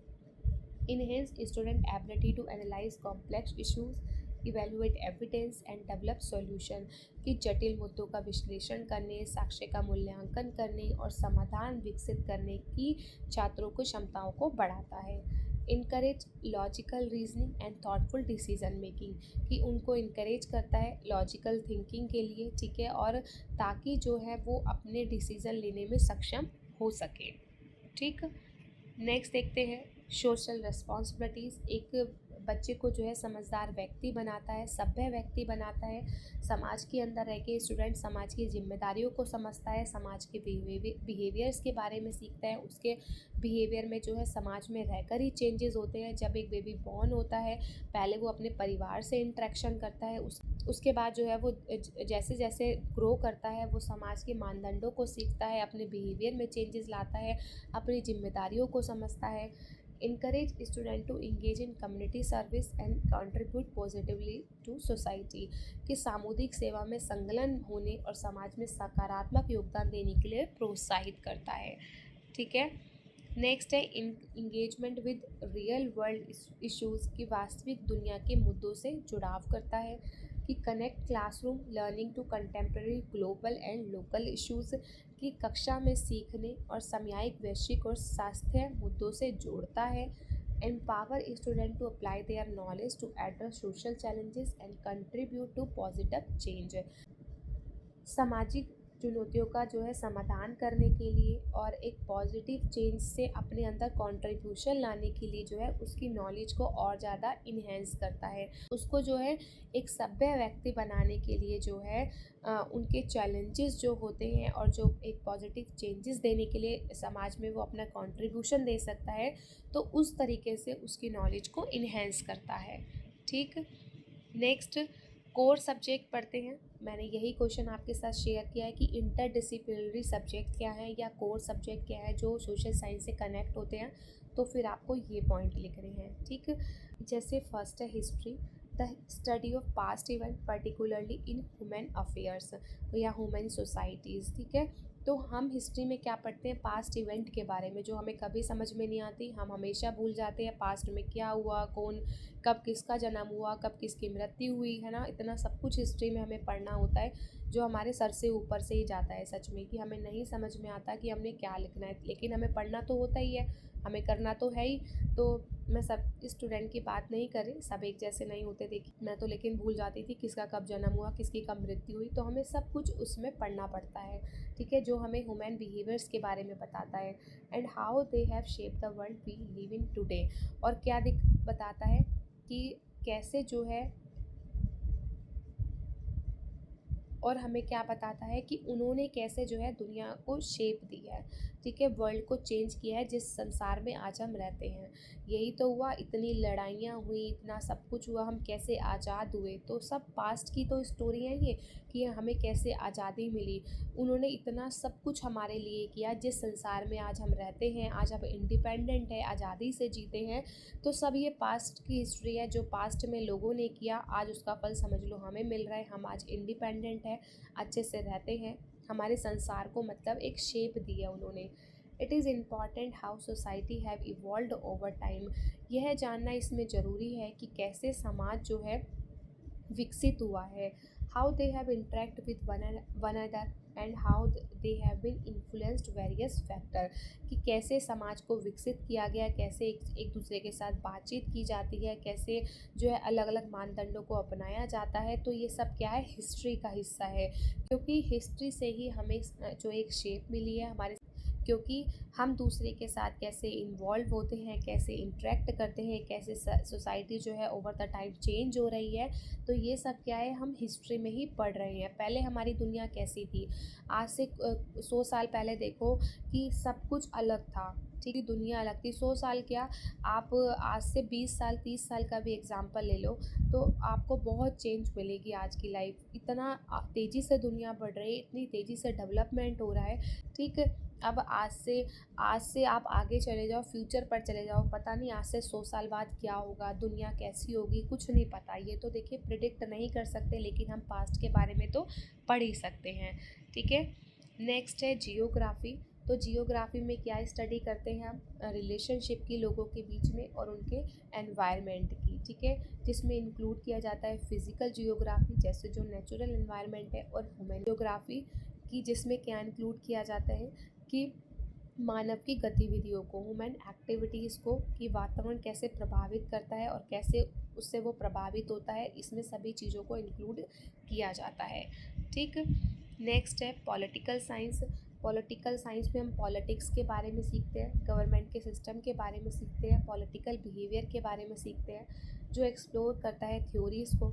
Enhance student ability to analyze complex issues, evaluate evidence and develop solution कि जटिल मुद्दों का विश्लेषण करने, साक्ष्य का मूल्यांकन करने और समाधान विकसित करने की छात्रों को क्षमताओं को बढ़ाता है। Encourage logical reasoning and thoughtful decision making कि उनको इनकरेज करता है लॉजिकल थिंकिंग के लिए, ठीक है, और ताकि जो है वो अपने डिसीजन लेने में सक्षम हो सके। ठीक, नेक्स्ट देखते हैं सोशल रिस्पॉन्सिबिलिटीज़। एक बच्चे को जो है समझदार व्यक्ति बनाता है, सभ्य व्यक्ति बनाता है। समाज के अंदर रह के स्टूडेंट समाज की जिम्मेदारियों को समझता है, समाज के बिहेवियर्स के बारे में सीखता है। उसके बिहेवियर में जो है समाज में रहकर ही चेंजेस होते हैं। जब एक बेबी बॉर्न होता है, पहले वो अपने परिवार से इंटरेक्शन करता है, उसके बाद जो है वो जैसे जैसे ग्रो करता है वो समाज के मानदंडों को सीखता है, अपने बिहेवियर में चेंजेस लाता है, अपनी जिम्मेदारियों को समझता है। encourage student to engage in community service and contribute positively to society कि सामुदायिक सेवा में संलग्न होने और समाज में सकारात्मक योगदान देने के लिए प्रोत्साहित करता है। ठीक है, नेक्स्ट है engagement with real world issues की वास्तविक दुनिया के मुद्दों से जुड़ाव करता है कि connect classroom learning to contemporary global and local issues की कक्षा में सीखने और सामयिक वैश्विक और स्वास्थ्य मुद्दों से जोड़ता है। Empower student to apply their knowledge to address social challenges and contribute to positive change सामाजिक चुनौतियों का जो है समाधान करने के लिए और एक पॉजिटिव चेंज से अपने अंदर कंट्रीब्यूशन लाने के लिए जो है उसकी नॉलेज को और ज़्यादा इन्हेंस करता है। उसको जो है एक सभ्य व्यक्ति बनाने के लिए जो है उनके चैलेंजेस जो होते हैं और जो एक पॉजिटिव चेंजेस देने के लिए समाज में वो अपना कंट्रीब्यूशन दे सकता है, तो उस तरीके से उसकी नॉलेज को इन्हेंस करता है। ठीक, नेक्स्ट कोर सब्जेक्ट पढ़ते हैं। मैंने यही क्वेश्चन आपके साथ शेयर किया है कि इंटरडिसिप्लिनरी सब्जेक्ट क्या है या कोर सब्जेक्ट क्या है जो सोशल साइंस से कनेक्ट होते हैं, तो फिर आपको ये पॉइंट लिखने हैं। ठीक, जैसे फर्स्ट है history, the study of past event particularly in human affairs या ह्यूमन सोसाइटीज़। ठीक है, तो हम हिस्ट्री में क्या पढ़ते हैं, पास्ट इवेंट के बारे में जो हमें कभी समझ में नहीं आती। हम हमेशा भूल जाते हैं पास्ट में क्या हुआ, कौन कब किसका जन्म हुआ, कब किसकी मृत्यु हुई, है ना। इतना सब कुछ हिस्ट्री में हमें पढ़ना होता है जो हमारे सर से ऊपर से ही जाता है सच में, कि हमें नहीं समझ में आता कि हमने क्या लिखना है, लेकिन हमें पढ़ना तो होता ही है, हमें करना तो है ही। तो मैं सब स्टूडेंट की बात नहीं कर रही, सब एक जैसे नहीं होते। देखिए मैं तो लेकिन भूल जाती थी किसका कब जन्म हुआ, किसकी कब मृत्यु हुई, तो हमें सब कुछ उसमें पढ़ना पड़ता है। ठीक है, जो हमें ह्यूमन बिहेवियर्स के बारे में बताता है and how they have shape the world we live in today, और क्या बताता है कि कैसे जो है, और हमें क्या बताता है कि उन्होंने कैसे जो है दुनिया को शेप दी है। ठीक है, वर्ल्ड को चेंज किया है जिस संसार में आज हम रहते हैं। यही तो हुआ, इतनी लड़ाइयाँ हुई, इतना सब कुछ हुआ, हम कैसे आज़ाद हुए, तो सब पास्ट की तो स्टोरी है ये, कि हमें कैसे आज़ादी मिली। उन्होंने इतना सब कुछ हमारे लिए किया, जिस संसार में आज हम रहते हैं, आज हम इंडिपेंडेंट है, आज़ादी से जीते हैं, तो सब ये पास्ट की हिस्ट्री है। जो पास्ट में लोगों ने किया, आज उसका फल समझ लो हमें मिल रहा है। हम आज इंडिपेंडेंट है, अच्छे से रहते हैं, हमारे संसार को मतलब एक शेप दी है उन्होंने। It is important how society have evolved over time, यह जानना इसमें ज़रूरी है कि कैसे समाज जो है विकसित हुआ है। How they have interact with one another and how they have been influenced various factor, कि कैसे समाज को विकसित किया गया, कैसे एक दूसरे के साथ बातचीत की जाती है, कैसे जो है अलग अलग मानदंडों को अपनाया जाता है। तो ये सब क्या है, हिस्ट्री का हिस्सा है, क्योंकि हिस्ट्री से ही हमें जो एक शेप मिली है हमारे, क्योंकि हम दूसरे के साथ कैसे इन्वॉल्व होते हैं, कैसे इंटरेक्ट करते हैं, कैसे सोसाइटी जो है ओवर द टाइम चेंज हो रही है, तो ये सब क्या है हम हिस्ट्री में ही पढ़ रहे हैं। पहले हमारी दुनिया कैसी थी, आज से 100 साल पहले देखो कि सब कुछ अलग था। ठीक है, दुनिया अलग थी। 100 साल क्या, आप आज से 20 साल 30 साल का भी एग्जाम्पल ले लो तो आपको बहुत चेंज मिलेगी। आज की लाइफ इतना तेज़ी से दुनिया बढ़ रही है, इतनी तेज़ी से डेवलपमेंट हो रहा है। ठीक है, अब आज से आप आगे चले जाओ, फ्यूचर पर चले जाओ, पता नहीं आज से 100 साल बाद क्या होगा, दुनिया कैसी होगी, कुछ नहीं पता। ये तो देखिए प्रिडिक्ट नहीं कर सकते, लेकिन हम पास्ट के बारे में तो पढ़ ही सकते हैं। ठीक है, नेक्स्ट है जियोग्राफी। तो जियोग्राफी में क्या स्टडी करते हैं हम, रिलेशनशिप की लोगों के बीच में और उनके एनवायरनमेंट की। ठीक है, जिसमें इंक्लूड किया जाता है फिजिकल जियोग्राफी जैसे जो नेचुरल एनवायरनमेंट है, और ह्यूमन जियोग्राफी की जिसमें क्या इंक्लूड किया जाता है कि मानव की गतिविधियों को, ह्यूमन एक्टिविटीज़ को, कि वातावरण कैसे प्रभावित करता है और कैसे उससे वो प्रभावित होता है, इसमें सभी चीज़ों को इंक्लूड किया जाता है। ठीक, नेक्स्ट है पॉलिटिकल साइंस। पॉलिटिकल साइंस में हम पॉलिटिक्स के बारे में सीखते हैं, गवर्नमेंट के सिस्टम के बारे में सीखते हैं, पॉलिटिकल बिहेवियर के बारे में सीखते हैं, जो एक्सप्लोर करता है थ्योरीज़ को,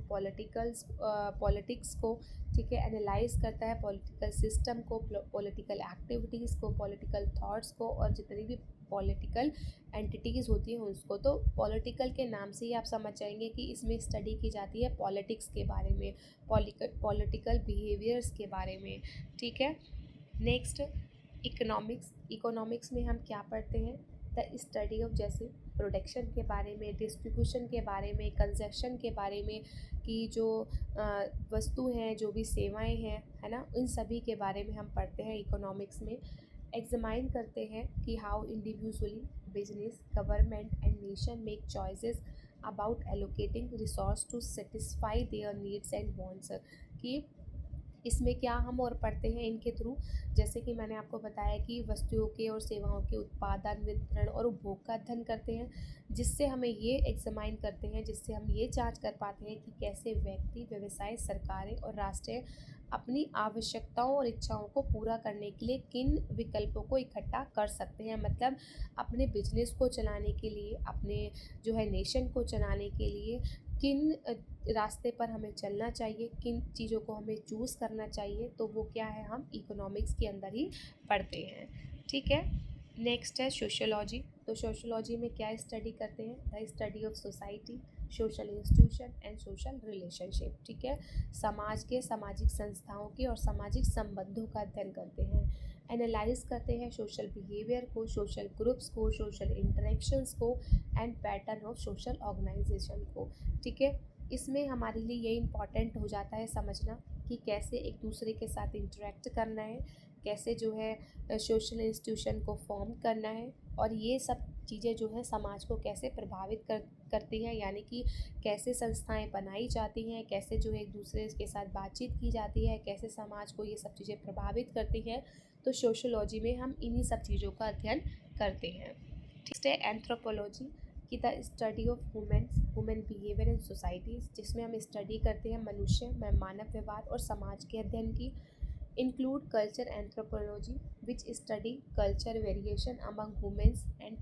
पॉलिटिक्स को। ठीक है, एनालाइज करता है पॉलिटिकल सिस्टम को, पॉलिटिकल एक्टिविटीज़ को, पॉलिटिकल थॉट्स को, और जितनी भी पॉलिटिकल एंटिटीज़ होती हैं उसको। तो पॉलिटिकल के नाम से ही आप समझ जाएंगे कि इसमें स्टडी की जाती है पॉलिटिक्स के बारे में, पॉलिटिकल बिहेवियर्स के बारे में। ठीक है, नेक्स्ट इकोनॉमिक्स। इकोनॉमिक्स में हम क्या पढ़ते हैं, द स्टडी ऑफ जैसे प्रोडक्शन के बारे में, डिस्ट्रीब्यूशन के बारे में, कंजप्शन के बारे में, कि जो वस्तु हैं, जो भी सेवाएं हैं, है ना, इन सभी के बारे में हम पढ़ते हैं इकोनॉमिक्स में। एग्जामाइन करते हैं कि how individually business, government and nation make choices about allocating resource to satisfy their needs and wants. कि इसमें क्या हम और पढ़ते हैं इनके थ्रू, जैसे कि मैंने आपको बताया कि वस्तुओं के और सेवाओं के उत्पादन, वितरण और उपभोग का अध्ययन करते हैं, जिससे हमें ये एग्जामाइन करते हैं, जिससे हम ये जांच कर पाते हैं कि कैसे व्यक्ति, व्यवसाय, सरकारें और राष्ट्र अपनी आवश्यकताओं और इच्छाओं को पूरा करने के लिए किन विकल्पों को इकट्ठा कर सकते हैं। मतलब अपने बिजनेस को चलाने के लिए, अपने जो है नेशन को चलाने के लिए किन रास्ते पर हमें चलना चाहिए, किन चीज़ों को हमें चूज़ करना चाहिए, तो वो क्या है, हम इकोनॉमिक्स के अंदर ही पढ़ते हैं। ठीक है, नेक्स्ट है सोशियोलॉजी। तो सोशियोलॉजी में क्या स्टडी करते हैं, the study of society, social institution and social relationship. ठीक है, समाज के, सामाजिक संस्थाओं के और सामाजिक संबंधों का अध्ययन करते हैं, एनालाइज करते हैं सोशल बिहेवियर को, सोशल ग्रुप्स को, सोशल इंटरेक्शंस को and pattern of social organisation को। ठीक है, इसमें हमारे लिए ये इम्पॉर्टेंट हो जाता है समझना कि कैसे एक दूसरे के साथ इंटरेक्ट करना है, कैसे जो है सोशल इंस्टीट्यूशन को फॉर्म करना है, और ये सब चीज़ें जो है समाज को कैसे प्रभावित करती हैं, यानी कि कैसे संस्थाएं बनाई जाती हैं, कैसे जो है एक दूसरे के साथ बातचीत की जाती है, कैसे समाज को ये सब चीज़ें प्रभावित करती हैं। तो सोशियोलॉजी में हम इन्हीं सब चीज़ों का अध्ययन करते हैं। नेक्स्ट है एंथ्रोपोलॉजी की, the study of human behaviour in societies, जिसमें हम स्टडी करते हैं मनुष्य में मानव व्यवहार और समाज के अध्ययन की। Include culture anthropology which study culture variation among humans and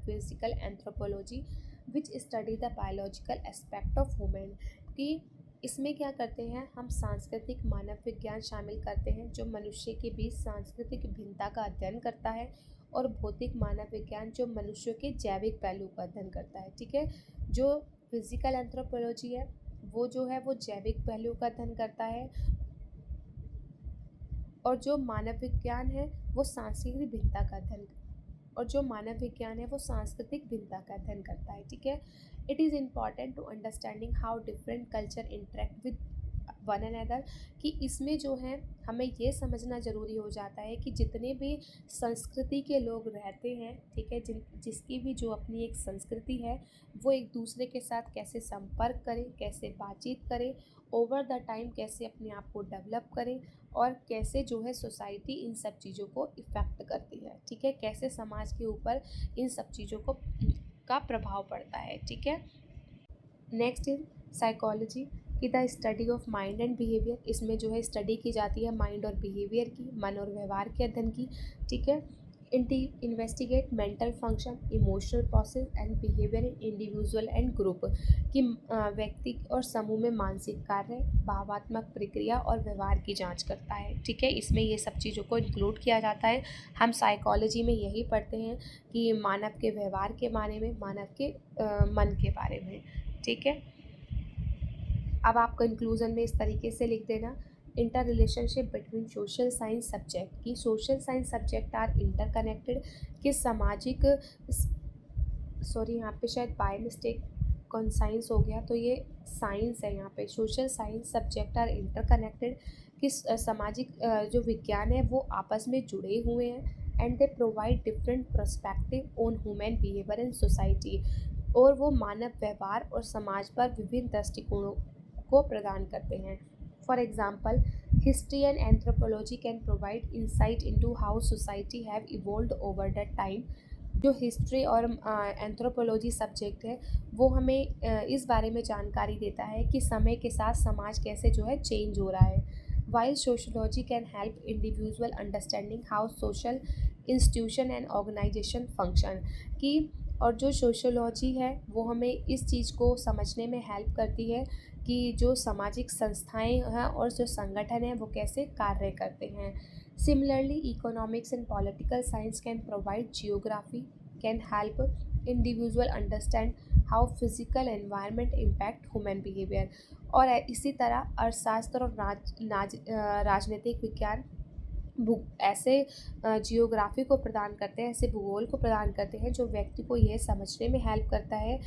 physical anthropology which study the biological aspect of human. कि इसमें क्या करते हैं हम, सांस्कृतिक मानव विज्ञान शामिल करते हैं जो मनुष्य के बीच सांस्कृतिक भिन्नता का अध्ययन करता है, और भौतिक मानव विज्ञान जो मनुष्य के जैविक पहलू का अध्ययन करता है। ठीक है, जो फिजिकल एंथ्रोपोलॉजी है वो जो है वो जैविक पहलू का अध्ययन करता है, और जो मानव विज्ञान है वो सांस्कृतिक भिन्नता का अध्ययन करता है। ठीक है, it is important to understanding how different culture interact with one another. कि इसमें जो है हमें ये समझना ज़रूरी हो जाता है कि जितने भी संस्कृति के लोग रहते हैं, ठीक है, जिसकी भी जो अपनी एक संस्कृति है, वो एक दूसरे के साथ कैसे संपर्क करें, कैसे बातचीत करें, ओवर द टाइम कैसे अपने आप को डेवलप करें, और कैसे जो है सोसाइटी इन सब चीज़ों को इफ़ेक्ट करती है। ठीक है, कैसे समाज के ऊपर इन सब चीज़ों का प्रभाव पड़ता है। ठीक है, नेक्स्ट इन साइकोलॉजी की, the study of mind and behaviour. इसमें जो है स्टडी की जाती है माइंड और बिहेवियर की, मन और व्यवहार के अध्ययन की। ठीक है, investigate mental function, emotional process and behaviour in individual and group, कि व्यक्ति और समूह में मानसिक कार्य, भावात्मक प्रक्रिया और व्यवहार की जांच करता है। ठीक है, इसमें ये सब चीज़ों को इंक्लूड किया जाता है। हम साइकोलॉजी में यही पढ़ते हैं कि मानव के व्यवहार के बारे में, मानव के मन के बारे में। ठीक है, अब आप कंक्लूजन में इस तरीके से लिख देना, inter relationship between social science subject, की social science subject are interconnected, कि सामाजिक, सॉरी यहाँ पे शायद बाय मिस्टेक कौन साइंस हो गया, तो ये साइंस है यहाँ पे। Social science subject are interconnected, कि सामाजिक जो विज्ञान है वो आपस में जुड़े हुए हैं, and they provide different perspective on human behaviour in society, और वो मानव व्यवहार और समाज पर विभिन्न दृष्टिकोणों को प्रदान करते हैं। For example, history and anthropology can provide insight into how society have evolved over the time. जो हिस्ट्री और एंथ्रोपोलॉजी सब्जेक्ट है वो हमें इस बारे में जानकारी देता है कि समय के साथ समाज कैसे जो है चेंज हो रहा है। While sociology can help individual understanding how social institution and organisation function, की और जो सोशोलॉजी है वो हमें इस चीज़ को समझने में हेल्प करती है कि जो सामाजिक संस्थाएं हैं और जो संगठन हैं वो कैसे कार्य करते हैं। Similarly, economics and political science can provide geography, can help individual understand how physical environment impact human behaviour. और इसी तरह अर्थशास्त्र और राजनीतिक विज्ञान ऐसे जियोग्राफी को प्रदान करते हैं, ऐसे भूगोल को प्रदान करते हैं जो व्यक्ति को यह समझने में हेल्प करता है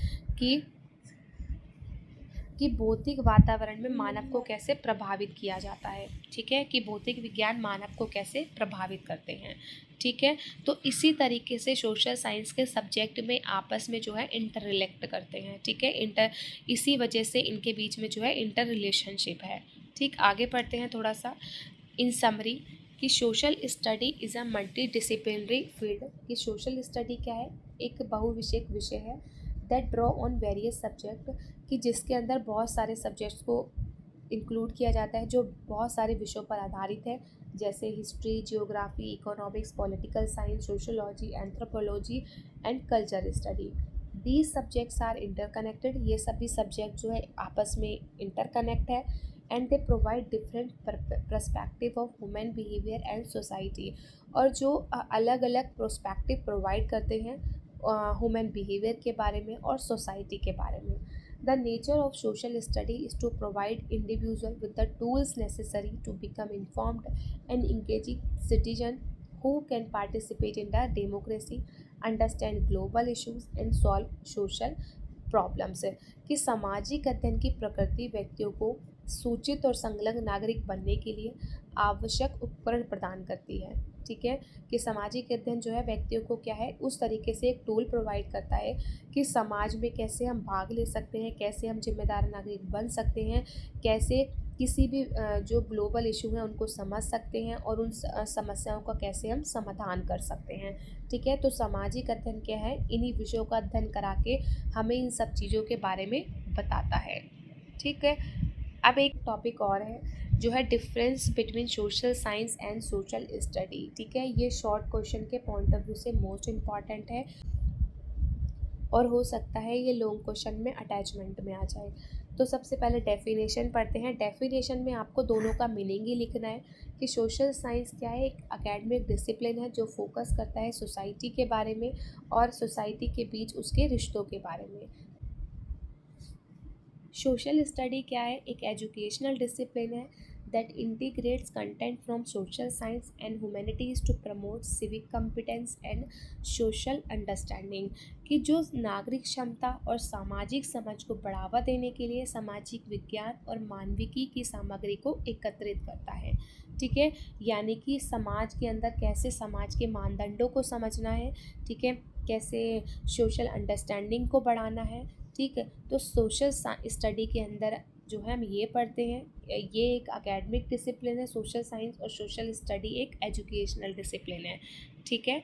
कि भौतिक वातावरण में मानव को कैसे प्रभावित किया जाता है। ठीक है, कि भौतिक विज्ञान मानव को कैसे प्रभावित करते हैं। ठीक है, तो इसी तरीके से सोशल साइंस के सब्जेक्ट में आपस में जो है इंटर रिलेक्ट करते हैं। ठीक है, इसी वजह से इनके बीच में जो है इंटर रिलेशनशिप है। ठीक, आगे पढ़ते हैं थोड़ा सा। इन समरी, कि social study is a multi disciplinary field, कि सोशल स्टडी क्या है, एक बहुविषयक विषय है, that draw on various subject, कि जिसके अंदर बहुत सारे सब्जेक्ट्स को इंक्लूड किया जाता है जो बहुत सारे विषयों पर आधारित है, जैसे history, geography, economics, political science, sociology, anthropology and culture study. These subjects are interconnected, ये सभी सब्जेक्ट जो है आपस में इंटरकनेक्ट है, and they provide different perspective of human behaviour and society, और जो अलग अलग पर्सपेक्टिव प्रोवाइड करते हैं ह्यूमन बिहेवियर के बारे में और सोसाइटी के बारे में। The nature of social study is to provide individual with the tools necessary to become informed and engaging citizen who can participate in the democracy, understand global issues and solve social problems, कि सामाजिक अध्ययन की प्रकृति व्यक्तियों को सूचित और संलग्न नागरिक बनने के लिए आवश्यक उपकरण प्रदान करती है। ठीक है, कि सामाजिक अध्ययन जो है व्यक्तियों को क्या है उस तरीके से एक टूल प्रोवाइड करता है कि समाज में कैसे हम भाग ले सकते हैं, कैसे हम जिम्मेदार नागरिक बन सकते हैं, कैसे किसी भी जो ग्लोबल इशू हैं उनको समझ सकते हैं और उन समस्याओं का कैसे हम समाधान कर सकते हैं। ठीक है, तो सामाजिक अध्ययन क्या है, इन्हीं विषयों का अध्ययन करा के हमें इन सब चीज़ों के बारे में बताता है। ठीक है, अब एक टॉपिक और है जो है difference between social science and social study. ठीक है, ये शॉर्ट क्वेश्चन के पॉइंट ऑफ व्यू से मोस्ट इम्पॉर्टेंट है और हो सकता है ये लॉन्ग क्वेश्चन में अटैचमेंट में आ जाए। तो सबसे पहले डेफिनेशन पढ़ते हैं। डेफिनेशन में आपको दोनों का मीनिंग ही लिखना है कि सोशल साइंस क्या है, एक एकेडमिक डिसिप्लिन है जो फोकस करता है सोसाइटी के बारे में और सोसाइटी के बीच उसके रिश्तों के बारे में। सोशल स्टडी क्या है, एक एजुकेशनल डिसिप्लिन है that integrates content from social science and humanities to promote civic competence and social understanding, कि जो नागरिक क्षमता और सामाजिक समझ को बढ़ावा देने के लिए सामाजिक विज्ञान और मानविकी की सामग्री को एकत्रित करता है। ठीक है, यानी कि समाज के अंदर कैसे समाज के मानदंडों को समझना है, ठीक है, कैसे सोशल अंडरस्टैंडिंग को बढ़ाना है। ठीक है, तो सोशल स्टडी के अंदर जो है हम ये पढ़ते हैं, ये एक एकेडमिक डिसिप्लिन है सोशल साइंस, और सोशल स्टडी एक एजुकेशनल डिसिप्लिन है। ठीक है,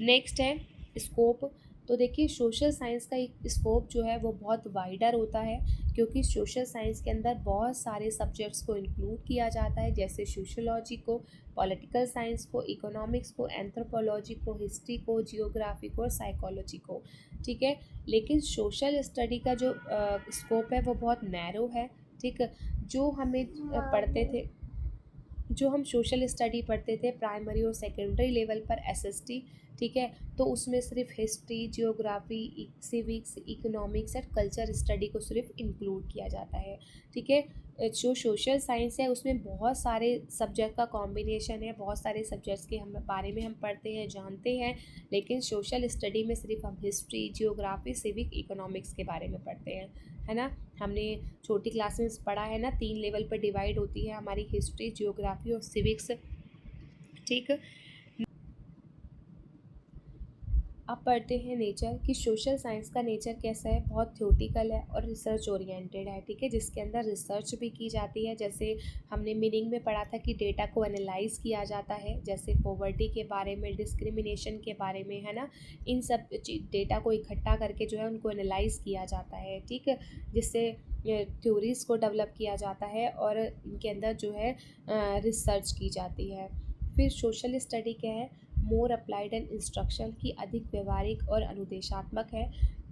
नेक्स्ट है स्कोप, तो देखिए सोशल साइंस का एक स्कोप जो है वो बहुत वाइडर होता है, क्योंकि सोशल साइंस के अंदर बहुत सारे सब्जेक्ट्स को इंक्लूड किया जाता है, जैसे सोशोलॉजी को, पॉलिटिकल साइंस को, इकोनॉमिक्स को, एंथ्रोपोलॉजी को, हिस्ट्री को, जियोग्राफी को और साइकोलॉजी को। ठीक है। लेकिन सोशल स्टडी का जो स्कोप है वो बहुत नैरो है। ठीक। जो हमें पढ़ते थे जो हम सोशल स्टडी पढ़ते थे प्राइमरी और सेकेंडरी लेवल पर, एसएसटी। ठीक है। तो उसमें सिर्फ हिस्ट्री, जियोग्राफी, सिविक्स, इकोनॉमिक्स और कल्चर स्टडी को सिर्फ इंक्लूड किया जाता है। ठीक है। जो सोशल साइंस है उसमें बहुत सारे सब्जेक्ट का कॉम्बिनेशन है, बहुत सारे सब्जेक्ट्स के हम बारे में हम पढ़ते हैं, जानते हैं। लेकिन सोशल स्टडी में सिर्फ हम हिस्ट्री, जियोग्राफी, सिविक, इकोनॉमिक्स के बारे में पढ़ते हैं, है ना। हमने छोटी क्लास में पढ़ा है ना, 3 लेवल पर डिवाइड होती है हमारी हिस्ट्री, जियोग्राफी और सिविक्स। ठीक। अब पढ़ते हैं नेचर, कि सोशल साइंस का नेचर कैसा है, बहुत थ्योरेटिकल है और रिसर्च ओरिएंटेड है। ठीक है। जिसके अंदर रिसर्च भी की जाती है, जैसे हमने मीनिंग में पढ़ा था कि डेटा को एनालाइज किया जाता है, जैसे पॉवर्टी के बारे में, डिस्क्रिमिनेशन के बारे में, है ना। इन सब डेटा को इकट्ठा करके जो है उनको एनालाइज किया जाता है। ठीक है। जिससे थ्योरीज़ को डेवलप किया जाता है और इनके अंदर जो है रिसर्च की जाती है। फिर सोशल स्टडी क्या है, मोर अप्लाइड एंड इंस्ट्रक्शन, की अधिक व्यवहारिक और अनुदेशात्मक है।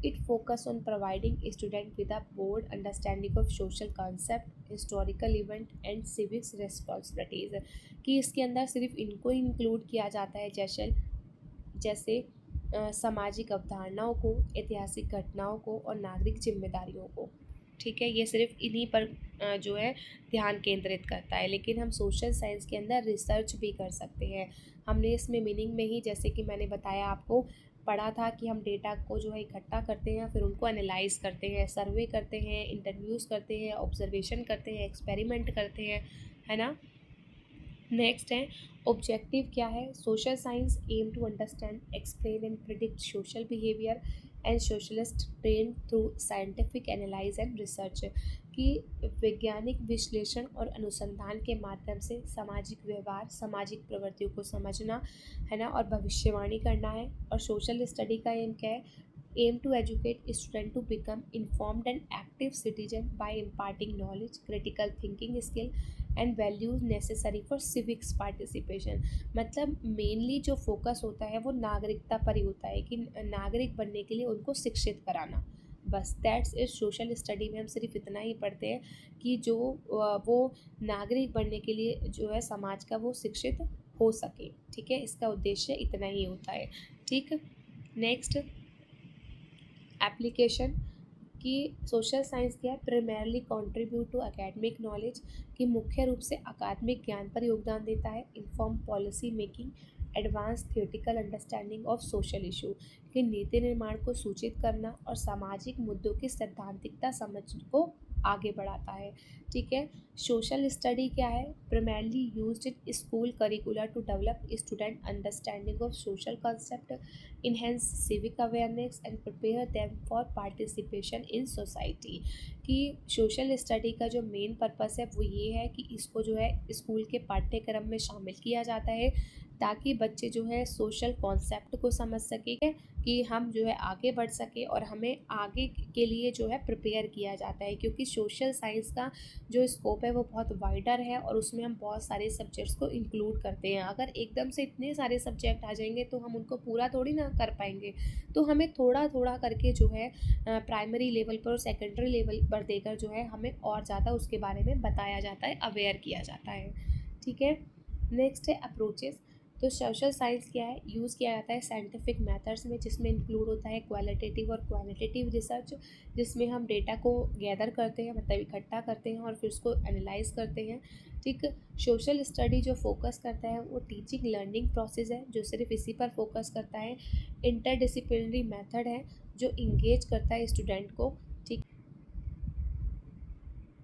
It focus on providing student with a board understanding of social concept, historical event and civics responsibilities, कि इसके अंदर सिर्फ इनको इंक्लूड किया जाता है, जैसे जैसे सामाजिक अवधारणाओं को, ऐतिहासिक घटनाओं को और नागरिक जिम्मेदारियों को। ठीक है। ये सिर्फ इन्हीं पर जो है ध्यान केंद्रित करता है। लेकिन हम सोशल साइंस के अंदर रिसर्च भी कर सकते हैं। हमने इसमें मीनिंग में ही, जैसे कि मैंने बताया आपको, पढ़ा था कि हम डेटा को जो है इकट्ठा करते हैं, फिर उनको एनालाइज करते हैं, सर्वे करते हैं, इंटरव्यूज़ करते हैं, ऑब्जर्वेशन करते हैं, एक्सपेरिमेंट करते हैं, है ना। नेक्स्ट है ऑब्जेक्टिव क्या है, social science aim to understand, explain and predict social behaviour and social trends through scientific analyse and research, कि वैज्ञानिक विश्लेषण और अनुसंधान के माध्यम से सामाजिक व्यवहार, सामाजिक प्रवृत्तियों को समझना, है ना, और भविष्यवाणी करना है। और सोशल स्टडी का एम क्या है, aim to educate student to become informed and active citizen by imparting knowledge, critical thinking skill and values necessary for civics participation। मतलब मेनली जो फोकस होता है वो नागरिकता पर ही होता है, कि नागरिक बनने के लिए उनको शिक्षित कराना। बस दैट्स इट। सोशल स्टडी में हम सिर्फ इतना ही पढ़ते हैं कि जो वो नागरिक बनने के लिए जो है समाज का वो शिक्षित हो सके। ठीक है। इसका उद्देश्य इतना ही होता है। ठीक। नेक्स्ट एप्लीकेशन, कि सोशल साइंस क्या है, primarily contribute to academic knowledge, कि मुख्य रूप से अकादमिक ज्ञान पर योगदान देता है, inform policy making, advance theoretical understanding of social issue, कि नीति निर्माण को सूचित करना और सामाजिक मुद्दों की सैद्धांतिकता समझ को आगे बढ़ाता है। ठीक है। सोशल स्टडी क्या है, primarily used in school curricula to develop student understanding of social concept, enhance civic awareness and prepare them for participation in society, कि सोशल स्टडी का जो मेन पर्पस है वो ये है कि इसको जो है स्कूल के पाठ्यक्रम में शामिल किया जाता है, ताकि बच्चे जो है सोशल कॉन्सेप्ट को समझ सके, कि हम जो है आगे बढ़ सके और हमें आगे के लिए जो है प्रिपेयर किया जाता है। क्योंकि सोशल साइंस का जो स्कोप है वो बहुत वाइडर है और उसमें हम बहुत सारे सब्जेक्ट्स को इंक्लूड करते हैं। अगर एकदम से इतने सारे सब्जेक्ट आ जाएंगे तो हम उनको पूरा थोड़ी ना कर पाएंगे। तो हमें थोड़ा थोड़ा करके जो है प्राइमरी लेवल पर और सेकेंडरी लेवल पर देकर जो है हमें और ज़्यादा उसके बारे में बताया जाता है, अवेयर किया जाता है। ठीक है। नेक्स्ट है अप्रोचेस। तो सोशल साइंस क्या है, यूज़ किया जाता है साइंटिफिक मेथड्स में, जिसमें इंक्लूड होता है क्वालिटेटिव और क्वांटिटेटिव रिसर्च, जिसमें हम डेटा को गैदर करते हैं, मतलब इकट्ठा करते हैं और फिर उसको एनालाइज करते हैं। ठीक। सोशल स्टडी जो फोकस करता है वो टीचिंग लर्निंग प्रोसेस है, जो सिर्फ इसी पर फोकस करता है। इंटरडिसिप्लिनरी मेथड है जो इंगेज करता है स्टूडेंट को। ठीक।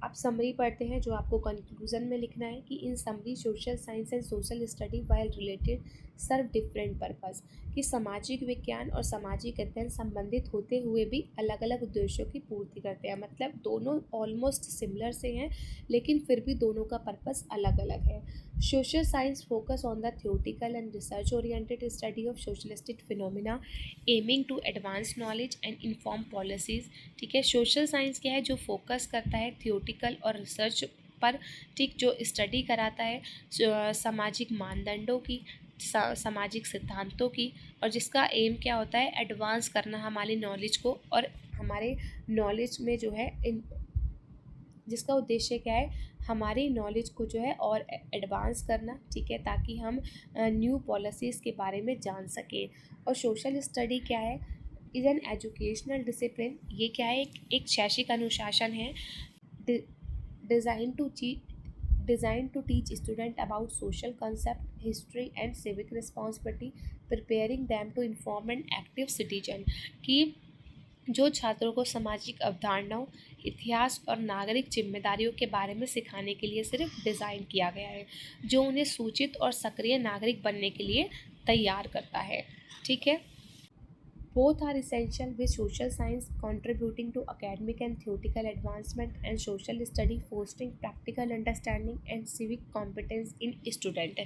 आप समरी पढ़ते हैं जो आपको कंक्लूजन में लिखना है कि in summary social science and social study while related serve different purpose, कि सामाजिक विज्ञान और सामाजिक अध्ययन संबंधित होते हुए भी अलग अलग उद्देश्यों की पूर्ति करते हैं। मतलब दोनों ऑलमोस्ट सिमिलर से हैं लेकिन फिर भी दोनों का पर्पस अलग अलग है। Social science focus on the theoretical and research oriented study of socialistic phenomena aiming to advance knowledge and inform policies. ठीक है, सोशल साइंस क्या है, जो फोकस करता है थ्योरेटिकल और रिसर्च पर, ठीक, जो स्टडी कराता है सामाजिक मानदंडों की, सामाजिक सिद्धांतों की, और जिसका एम क्या होता है, एडवांस करना हमारी नॉलेज को, और हमारे नॉलेज में जो है जिसका उद्देश्य क्या है, हमारी नॉलेज को जो है और एडवांस करना, ठीक है, ताकि हम न्यू पॉलिसीज़ के बारे में जान सकें। और सोशल स्टडी क्या है, इज़ एन एजुकेशनल डिसिप्लिन, ये क्या है, एक शैक्षिक अनुशासन है design to teach student about social concept, history and civic responsibility, preparing them to inform and active citizen, कि जो छात्रों को सामाजिक अवधारणाओं, इतिहास और नागरिक जिम्मेदारियों के बारे में सिखाने के लिए सिर्फ डिज़ाइन किया गया है, जो उन्हें सूचित और सक्रिय नागरिक बनने के लिए तैयार करता है। ठीक है, both are essential, with social science contributing to academic and theoretical advancement and social study fostering practical understanding and civic competence in student,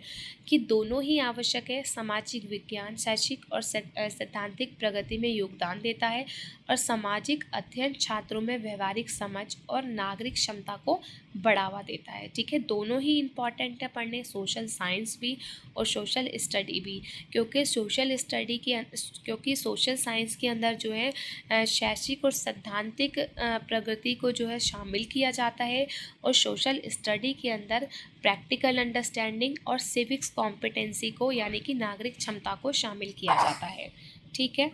कि दोनों ही आवश्यक है। सामाजिक विज्ञान शैक्षिक और सैद्धांतिक प्रगति में योगदान देता है और सामाजिक अध्ययन छात्रों में व्यवहारिक समझ और नागरिक क्षमता को बढ़ावा देता है। ठीक है, दोनों ही इम्पॉर्टेंट है पढ़ने, सोशल साइंस भी और सोशल स्टडी भी, क्योंकि सोशल साइंस के अंदर जो है शैक्षिक और सैद्धांतिक प्रगति को जो है शामिल किया जाता है, और सोशल स्टडी के अंदर प्रैक्टिकल अंडरस्टैंडिंग और सिविक्स कॉम्पिटेंसी को, यानी कि नागरिक क्षमता को शामिल किया जाता है। ठीक है,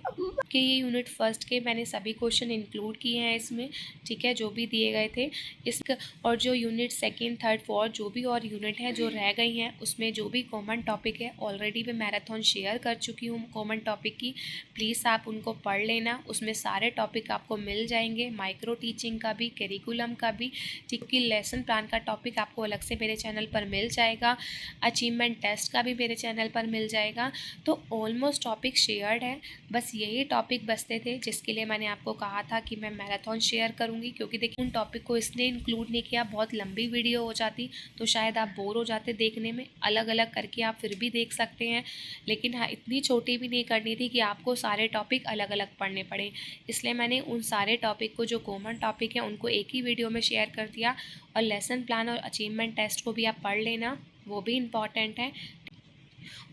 कि ये यूनिट फर्स्ट के मैंने सभी क्वेश्चन इंक्लूड किए हैं इसमें, ठीक है, जो भी दिए गए थे इसका, और जो यूनिट सेकंड थर्ड फोर्थ जो भी और यूनिट है जो रह गई हैं, उसमें जो भी कॉमन टॉपिक है ऑलरेडी मैं मैराथन शेयर कर चुकी हूँ कॉमन टॉपिक की, प्लीज़ आप उनको पढ़ लेना। उसमें सारे टॉपिक आपको मिल जाएंगे, माइक्रो टीचिंग का भी, करिकुलम का भी, ठीक, कि लेसन प्लान का टॉपिक आपको अलग से मेरे चैनल पर मिल जाएगा, अचीवमेंट टेस्ट का भी मेरे चैनल पर मिल जाएगा। तो ऑलमोस्ट टॉपिक शेयर्ड है, बस यही टॉपिक बचते थे जिसके लिए मैंने आपको कहा था कि मैं मैराथन शेयर करूंगी, क्योंकि देखिए उन टॉपिक को इसलिए इंक्लूड नहीं किया, बहुत लंबी वीडियो हो जाती तो शायद आप बोर हो जाते देखने में। अलग अलग करके आप फिर भी देख सकते हैं, लेकिन हाँ, इतनी छोटी भी नहीं करनी थी कि आपको सारे टॉपिक अलग अलग पढ़ने पड़े, इसलिए मैंने उन सारे टॉपिक को, जो कॉमन टॉपिक है, उनको एक ही वीडियो में शेयर कर दिया। और लेसन प्लान और अचीवमेंट टेस्ट को भी आप पढ़ लेना, वो भी इम्पॉर्टेंट है।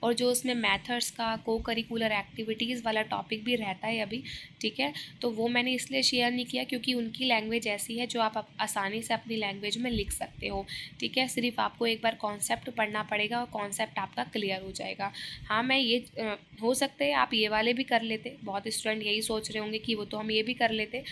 और जो उसमें मैथड्स का, को करिकुलर एक्टिविटीज़ वाला टॉपिक भी रहता है अभी, ठीक है, तो वो मैंने इसलिए शेयर नहीं किया क्योंकि उनकी लैंग्वेज ऐसी है जो आप आसानी से अपनी लैंग्वेज में लिख सकते हो। ठीक है, सिर्फ आपको एक बार कॉन्सेप्ट पढ़ना पड़ेगा और कॉन्सेप्ट आपका क्लियर हो जाएगा। हाँ, मैं ये हो सकता है आप ये वाले भी कर लेते, बहुत स्टूडेंट यही सोच रहे होंगे कि वो तो हम ये भी कर लेते,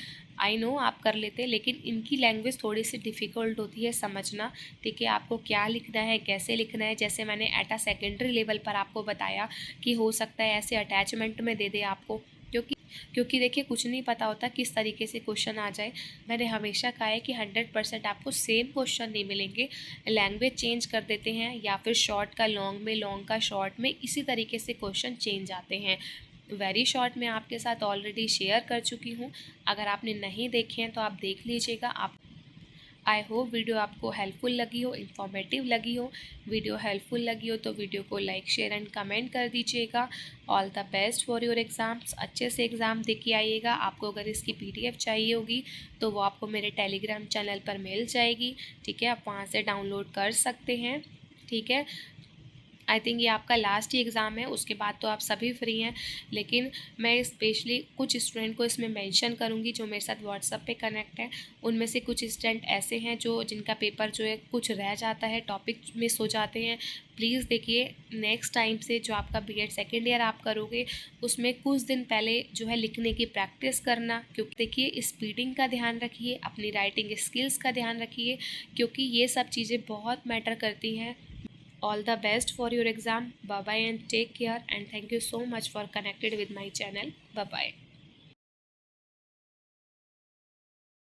आई नो आप कर लेते, लेकिन इनकी लैंग्वेज थोड़ी सी डिफ़िकल्ट होती है समझना। ठीक है, आपको क्या लिखना है, कैसे लिखना है, जैसे मैंने एट अ सेकेंडरी लेवल पर आपको बताया कि हो सकता है ऐसे अटैचमेंट में दे दे आपको, क्योंकि देखिए कुछ नहीं पता होता किस तरीके से क्वेश्चन आ जाए। मैंने हमेशा कहा है कि 100% आपको सेम क्वेश्चन नहीं मिलेंगे, लैंग्वेज चेंज कर देते हैं, या फिर शॉर्ट का लॉन्ग में, लॉन्ग का शॉर्ट में, इसी तरीके से क्वेश्चन चेंज आते हैं। वेरी शॉर्ट में आपके साथ ऑलरेडी शेयर कर चुकी हूँ, अगर आपने नहीं देखे हैं तो आप देख लीजिएगा। आप, आई होप वीडियो आपको हेल्पफुल लगी हो, इन्फॉर्मेटिव लगी हो। वीडियो हेल्पफुल लगी हो तो वीडियो को लाइक शेयर एंड कमेंट कर दीजिएगा। All the best for your exams, अच्छे से एग्ज़ाम दे के आइएगा। आपको अगर इसकी PDF चाहिए होगी तो वो आपको मेरे टेलीग्राम चैनल पर मिल जाएगी, ठीक है, आप वहाँ से डाउनलोड कर सकते हैं। ठीक है, आई थिंक ये आपका लास्ट ही एग्ज़ाम है, उसके बाद तो आप सभी फ्री हैं, लेकिन मैं स्पेशली कुछ स्टूडेंट को इसमें मेंशन करूँगी जो मेरे साथ व्हाट्सएप पे कनेक्ट है। उनमें से कुछ स्टूडेंट ऐसे हैं जो जिनका पेपर जो है कुछ रह जाता है, टॉपिक मिस हो जाते हैं। प्लीज़ देखिए नेक्स्ट टाइम से जो आपका B.Ed सेकेंड ईयर आप करोगे उसमें कुछ दिन पहले जो है लिखने की प्रैक्टिस करना, क्योंकि देखिए स्पीडिंग का ध्यान रखिए, अपनी राइटिंग स्किल्स का ध्यान रखिए, क्योंकि ये सब चीज़ें बहुत मैटर करती हैं। All the best for your exam. Bye bye and take care, and thank you so much for connected with my channel. Bye bye.